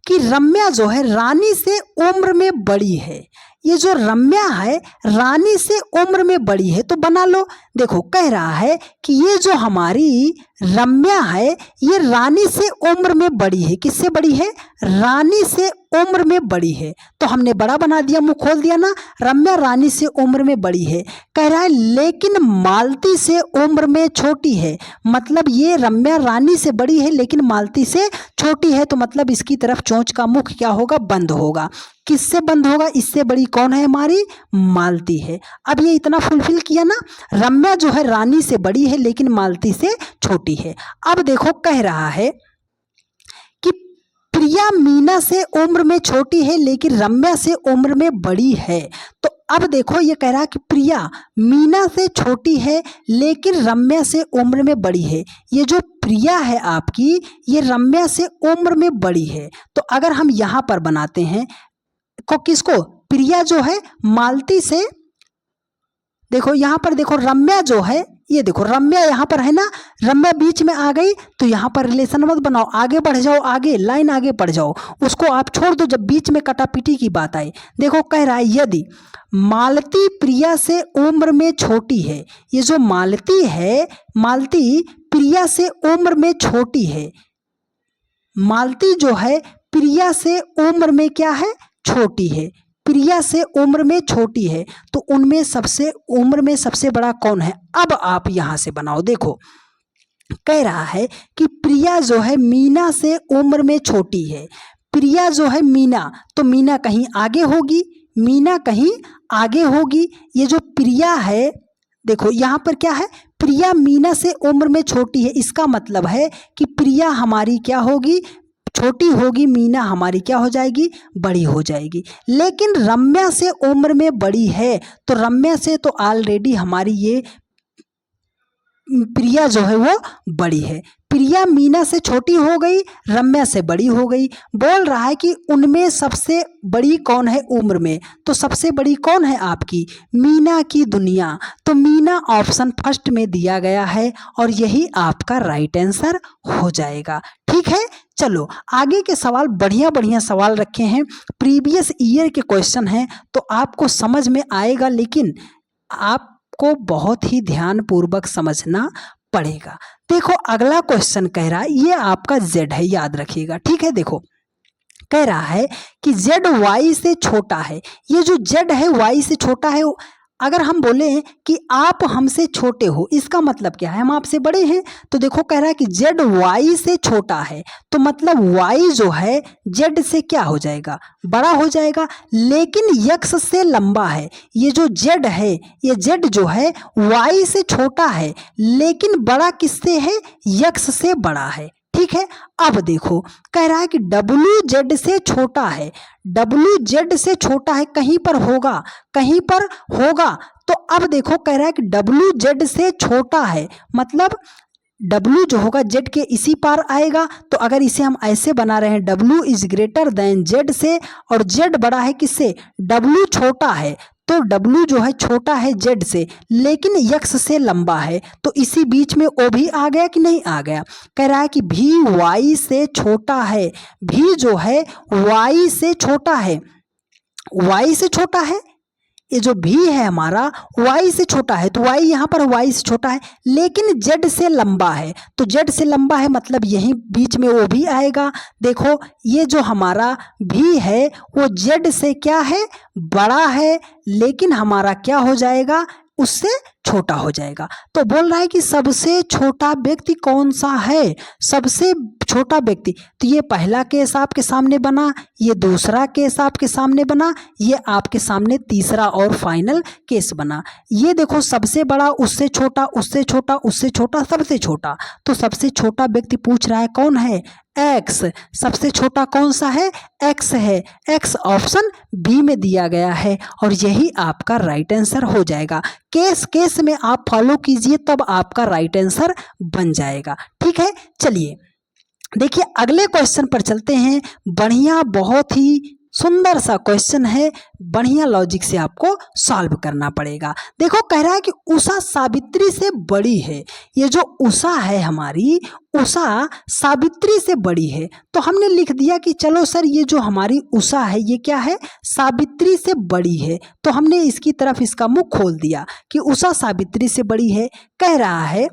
कि रम्या जो है रानी से उम्र में बड़ी है। ये जो रम्या है रानी से उम्र में बड़ी है, तो बना लो। देखो कह रहा है कि ये जो हमारी रम्या है ये रानी से उम्र में बड़ी है। किससे बड़ी है? रानी से उम्र में बड़ी है। तो हमने बड़ा बना दिया, मुंह खोल दिया ना। रम्या रानी से उम्र में बड़ी है। कह रहा है लेकिन मालती से उम्र में छोटी है। मतलब ये रम्या रानी से बड़ी है लेकिन मालती से छोटी है, तो मतलब इसकी तरफ चोंच का मुख क्या होगा? बंद होगा। किससे बंद होगा? इससे बड़ी कौन है? हमारी मालती है। अब ये इतना फुलफिल किया ना, रम्या जो है रानी से बड़ी है लेकिन मालती से छोटी है। अब देखो कह रहा है कि प्रिया मीना से उम्र में छोटी है लेकिन रम्या से उम्र में बड़ी है। तो अब देखो ये कह रहा है कि प्रिया मीना से छोटी है लेकिन रम्या से उम्र में बड़ी है। ये जो प्रिया है आपकी ये रम्या से उम्र में बड़ी है। तो अगर हम यहाँ पर बनाते हैं को किसको? प्रिया जो है मालती से, देखो यहाँ पर देखो रम्या जो है, ये देखो रम्या यहाँ पर है ना, रम्या बीच में आ गई तो यहाँ पर रिलेशन मत बनाओ, आगे बढ़ जाओ, आगे लाइन आगे बढ़ जाओ, उसको आप छोड़ दो जब बीच में कटापीटी की बात आए। देखो कह रहा है यदि मालती प्रिया से उम्र में छोटी है, ये जो मालती है मालती प्रिया से उम्र में छोटी है, मालती जो है प्रिया से उम्र में क्या है? छोटी है। प्रिया से उम्र में छोटी है, तो उनमें सबसे उम्र में सबसे बड़ा कौन है? अब आप यहां से बनाओ। देखो कह रहा है कि प्रिया जो है मीना से उम्र में छोटी है। प्रिया जो है मीना, तो मीना कहीं आगे होगी, मीना कहीं आगे होगी। ये जो प्रिया है, देखो यहाँ पर क्या है, प्रिया मीना से उम्र में छोटी है। इसका मतलब है कि प्रिया हमारी क्या होगी, छोटी होगी, मीना हमारी क्या हो जाएगी, बड़ी हो जाएगी। लेकिन रम्या से उम्र में बड़ी है, तो रम्या से तो ऑलरेडी हमारी ये प्रिया जो है वो बड़ी है। प्रिया मीना से छोटी हो गई, रम्या से बड़ी हो गई। बोल रहा है कि उनमें सबसे बड़ी कौन है उम्र में, तो सबसे बड़ी कौन है आपकी, मीना की दुनिया। तो मीना ऑप्शन फर्स्ट में दिया गया है और यही आपका राइट आंसर हो जाएगा। ठीक है, चलो आगे के सवाल, बढ़िया बढ़िया सवाल रखे हैं, प्रीवियस ईयर के क्वेश्चन हैं, तो आपको समझ में आएगा, लेकिन आपको बहुत ही ध्यान पूर्वक समझना पड़ेगा। देखो अगला क्वेश्चन कह रहा है, ये आपका जेड है, याद रखिएगा। ठीक है, देखो कह रहा है कि जेड वाई से छोटा है। ये जो जेड है वाई से छोटा है। अगर हम बोले कि आप हमसे छोटे हो, इसका मतलब क्या है, हम आपसे बड़े हैं। तो देखो कह रहा है कि जेड वाई से छोटा है, तो मतलब वाई जो है जेड से क्या हो जाएगा, बड़ा हो जाएगा। लेकिन यक्स से लंबा है। ये जो जेड है, ये जेड जो है वाई से छोटा है, लेकिन बड़ा किससे है, यक्स से बड़ा है। ठीक है, अब देखो कह रहा है कि डब्ल्यू जेड से छोटा है। डब्ल्यू जेड से छोटा है, कहीं पर होगा, कहीं पर होगा। तो अब देखो कह रहा है कि डब्ल्यू जेड से छोटा है, मतलब डब्ल्यू जो होगा जेड के इसी पार आएगा। तो अगर इसे हम ऐसे बना रहे हैं, W is greater than Z से, और जेड बड़ा है किससे, डब्ल्यू छोटा है, तो डब्ल्यू जो है छोटा है जेड से, लेकिन यक्स से लंबा है। तो इसी बीच में ओ भी आ गया कि नहीं आ गया। कह रहा है कि भी वाई से छोटा है। भी जो है वाई से छोटा है, वाई से छोटा है। ये जो भी है हमारा y से छोटा है, तो y यहाँ पर y से छोटा है, लेकिन z से लंबा है। तो z से लंबा है मतलब यहीं बीच में वो भी आएगा। देखो ये जो हमारा भी है वो z से क्या है, बड़ा है, लेकिन हमारा क्या हो जाएगा, उससे छोटा हो जाएगा। तो बोल रहा है कि सबसे छोटा व्यक्ति कौन सा है, सबसे छोटा व्यक्ति। तो ये पहला केस आपके सामने बना, ये दूसरा केस आपके सामने बना, ये आपके सामने तीसरा और फाइनल केस बना। ये देखो सबसे बड़ा, उससे छोटा, उससे छोटा, उससे छोटा, सबसे छोटा। तो सबसे छोटा व्यक्ति पूछ रहा है कौन है, एक्स। सबसे छोटा कौन सा है, एक्स है। एक्स ऑप्शन बी में दिया गया है और यही आपका राइट आंसर हो जाएगा। केस केस में आप फॉलो कीजिए, तब आपका राइट आंसर बन जाएगा। ठीक है, चलिए देखिए अगले क्वेश्चन पर चलते हैं। बढ़िया, बहुत ही सुंदर सा क्वेश्चन है, बढ़िया लॉजिक से आपको सॉल्व करना पड़ेगा। देखो कह रहा है कि उषा सावित्री से बड़ी है। ये जो उषा है हमारी, उषा सावित्री से बड़ी है। तो हमने लिख दिया कि चलो सर ये जो हमारी उषा है ये क्या है, सावित्री से बड़ी है। तो हमने इसकी तरफ इसका मुंह खोल दिया कि उषा सावित्री से बड़ी है। कह रहा है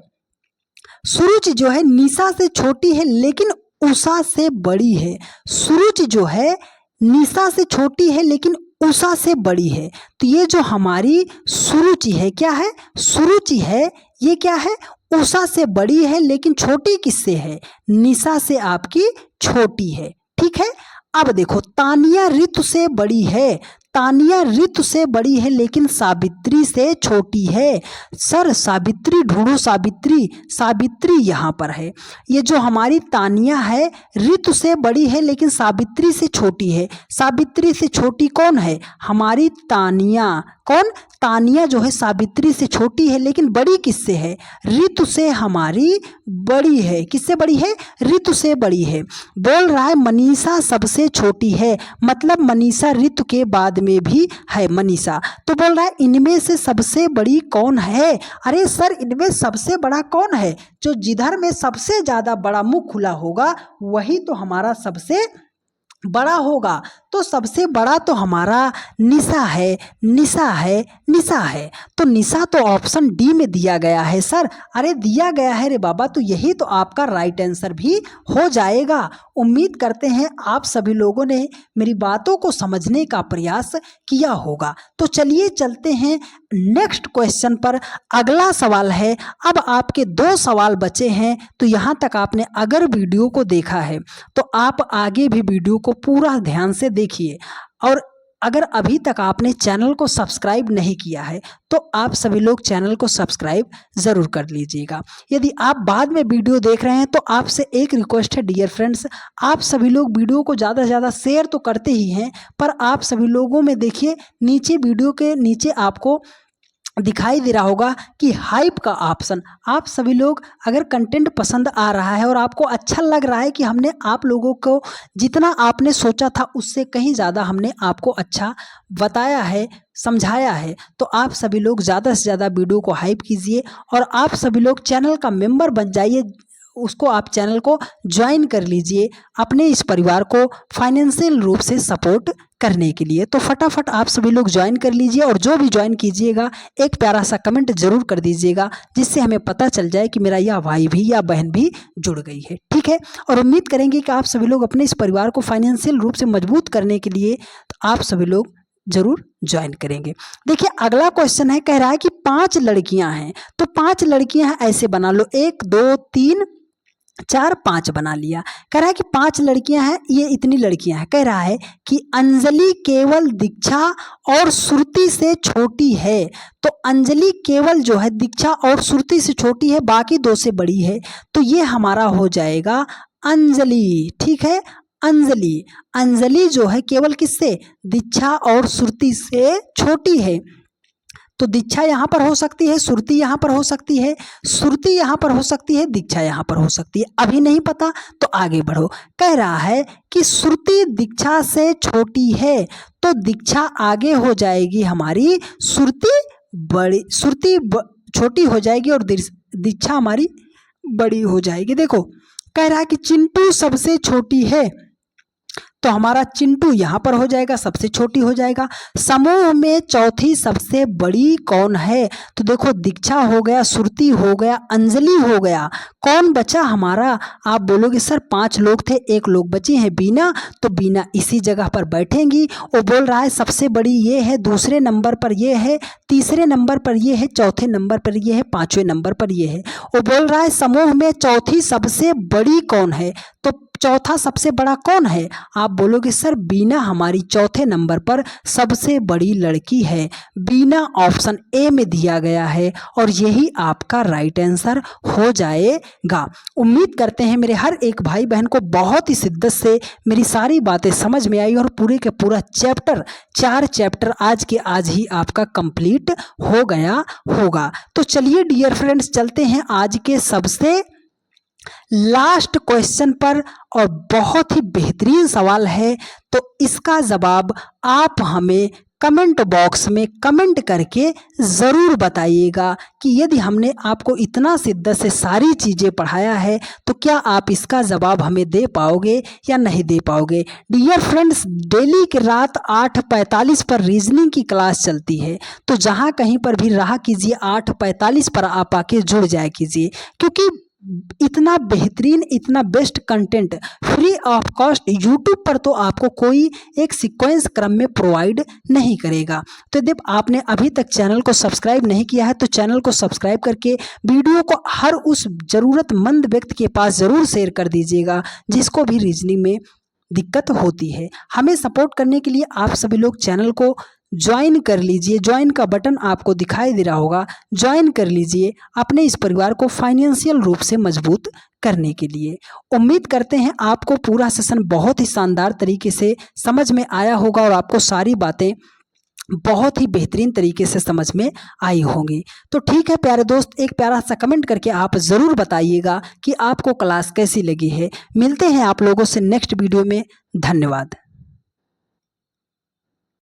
सुरुचि जो है निशा से छोटी है, लेकिन उषा से बड़ी है। सुरुचि जो है निशा से छोटी है, लेकिन उषा से बड़ी है। तो ये जो हमारी सुरुचि है क्या है, सुरुचि है ये क्या है, उषा से बड़ी है, लेकिन छोटी किससे है, निशा से आपकी छोटी है। ठीक है, अब देखो तानिया ऋतु से बड़ी है। तानिया ऋतु से बड़ी है, लेकिन सावित्री से छोटी है। सर सावित्री ढूंढो, सावित्री, सावित्री यहाँ पर है। ये जो हमारी तानिया है ऋतु से बड़ी है, लेकिन सावित्री से छोटी है। सावित्री से छोटी कौन है, हमारी तानिया। कौन, तानिया जो है सावित्री से छोटी है, लेकिन बड़ी किससे है, ऋतु से हमारी बड़ी है। किससे बड़ी है, ऋतु से बड़ी है। बोल रहा है मनीषा सबसे छोटी है, मतलब मनीषा ऋतु के बाद में भी है मनीषा। तो बोल रहा है इनमें से सबसे बड़ी कौन है। अरे सर इनमें सबसे बड़ा कौन है, जो जिधर में सबसे ज्यादा बड़ा मुंह खुला होगा वही तो हमारा सबसे बड़ा होगा। तो सबसे बड़ा तो हमारा निशा है, निशा है, निशा है। तो निशा तो ऑप्शन डी में दिया गया है सर। अरे दिया गया है रे बाबा, तो यही तो आपका राइट आंसर भी हो जाएगा। उम्मीद करते हैं आप सभी लोगों ने मेरी बातों को समझने का प्रयास किया होगा। तो चलिए चलते हैं नेक्स्ट क्वेश्चन पर। अगला सवाल है, अब आपके 2 सवाल बचे हैं। तो यहाँ तक आपने अगर वीडियो को देखा है तो आप आगे भी वीडियो को पूरा ध्यान से देखिए और अगर अभी तक आपने चैनल को सब्सक्राइब नहीं किया है तो आप सभी लोग चैनल को सब्सक्राइब ज़रूर कर लीजिएगा। यदि आप बाद में वीडियो देख रहे हैं तो आपसे एक रिक्वेस्ट है डियर फ्रेंड्स, आप सभी लोग वीडियो को ज़्यादा से ज़्यादा शेयर तो करते ही हैं, पर आप सभी लोगों में देखिए नीचे वीडियो के नीचे आपको दिखाई दे रहा होगा कि हाइप का ऑप्शन। आप सभी लोग अगर कंटेंट पसंद आ रहा है और आपको अच्छा लग रहा है कि हमने आप लोगों को जितना आपने सोचा था उससे कहीं ज़्यादा हमने आपको अच्छा बताया है, समझाया है, तो आप सभी लोग ज़्यादा से ज़्यादा वीडियो को हाइप कीजिए और आप सभी लोग चैनल का मेंबर बन जाइए। उसको आप चैनल को ज्वाइन कर लीजिए अपने इस परिवार को फाइनेंशियल रूप से सपोर्ट करने के लिए। तो फटाफट आप सभी लोग ज्वाइन कर लीजिए और जो भी ज्वाइन कीजिएगा एक प्यारा सा कमेंट जरूर कर दीजिएगा, जिससे हमें पता चल जाए कि मेरा यह भाई भी या बहन भी जुड़ गई है। ठीक है, और उम्मीद करेंगे कि आप सभी लोग अपने इस परिवार को फाइनेंशियल रूप से मजबूत करने के लिए आप सभी लोग जरूर ज्वाइन करेंगे। देखिए अगला क्वेश्चन है, कह रहा है कि 5 लड़कियां हैं, तो 5 लड़कियां हैं ऐसे बना लो, 1 2 3 4 5 बना लिया। कह रहा है कि 5 लड़कियां हैं, ये इतनी लड़कियां हैं। कह रहा है कि अंजलि केवल दीक्षा और श्रुति से छोटी है, तो अंजलि केवल जो है दीक्षा और श्रुति से छोटी है, बाकी 2 से बड़ी है, तो ये हमारा हो जाएगा अंजलि। ठीक है, अंजलि, अंजलि जो है केवल किससे, दीक्षा और श्रुति से छोटी है, तो दीक्षा यहाँ पर हो सकती है, श्रुति यहाँ पर हो सकती है, श्रुति यहाँ पर हो सकती है, दीक्षा यहाँ पर हो सकती है। अभी नहीं पता तो आगे बढ़ो। कह रहा है कि श्रुति दीक्षा से छोटी है, तो दीक्षा आगे हो जाएगी हमारी, श्रुति बड़ी, श्रुति छोटी हो जाएगी और दीक्षा हमारी बड़ी हो जाएगी। देखो कह रहा है कि चिंटू सबसे छोटी है, तो हमारा चिंटू यहाँ पर हो जाएगा, सबसे छोटी हो जाएगा। समूह में चौथी सबसे बड़ी कौन है, तो देखो दीक्षा हो गया, श्रुति हो गया, अंजलि हो गया, कौन बचा हमारा। आप बोलोगे सर 5 लोग थे, 1 लोग बची है बीना, तो बीना इसी जगह पर बैठेंगी। वो बोल रहा है सबसे बड़ी ये है, दूसरे नंबर पर ये है, तीसरे नंबर पर ये है, चौथे नंबर पर ये है, 5वें नंबर पर ये है। वो बोल रहा है समूह में चौथी सबसे बड़ी कौन है, तो चौथा सबसे बड़ा कौन है। आप बोलोगे सर बीना हमारी चौथे नंबर पर सबसे बड़ी लड़की है। बीना ऑप्शन ए में दिया गया है और यही आपका राइट आंसर हो जाएगा। उम्मीद करते हैं मेरे हर एक भाई बहन को बहुत ही शिद्दत से मेरी सारी बातें समझ में आई और पूरे के पूरा चैप्टर 4 चैप्टर आज के आज ही आपका कंप्लीट हो गया होगा। तो चलिए डियर फ्रेंड्स चलते हैं आज के सबसे लास्ट क्वेश्चन पर, और बहुत ही बेहतरीन सवाल है, तो इसका जवाब आप हमें कमेंट बॉक्स में कमेंट करके ज़रूर बताइएगा कि यदि हमने आपको इतना शिद्दत से सारी चीज़ें पढ़ाया है तो क्या आप इसका जवाब हमें दे पाओगे या नहीं दे पाओगे। डियर फ्रेंड्स डेली के रात 8:45 पर रीजनिंग की क्लास चलती है, तो जहाँ कहीं पर भी रहा कीजिए 8:45 पर आप आके जुड़ जाया कीजिए, क्योंकि इतना बेहतरीन, इतना best content free of cost YouTube पर तो आपको कोई एक सीक्वेंस क्रम में प्रोवाइड नहीं करेगा। तो यदि आपने अभी तक चैनल को सब्सक्राइब नहीं किया है तो चैनल को सब्सक्राइब करके वीडियो को हर उस ज़रूरतमंद व्यक्ति के पास ज़रूर शेयर कर दीजिएगा जिसको भी रीजनिंग में दिक्कत होती है। हमें सपोर्ट करने के लिए आप सभी लोग चैनल को ज्वाइन कर लीजिए, ज्वाइन का बटन आपको दिखाई दे रहा होगा, ज्वाइन कर लीजिए अपने इस परिवार को फाइनेंशियल रूप से मजबूत करने के लिए। उम्मीद करते हैं आपको पूरा सेशन बहुत ही शानदार तरीके से समझ में आया होगा और आपको सारी बातें बहुत ही बेहतरीन तरीके से समझ में आई होंगी। तो ठीक है प्यारे दोस्त, एक प्यारा सा कमेंट करके आप ज़रूर बताइएगा कि आपको क्लास कैसी लगी है। मिलते हैं आप लोगों से नेक्स्ट वीडियो में। धन्यवाद।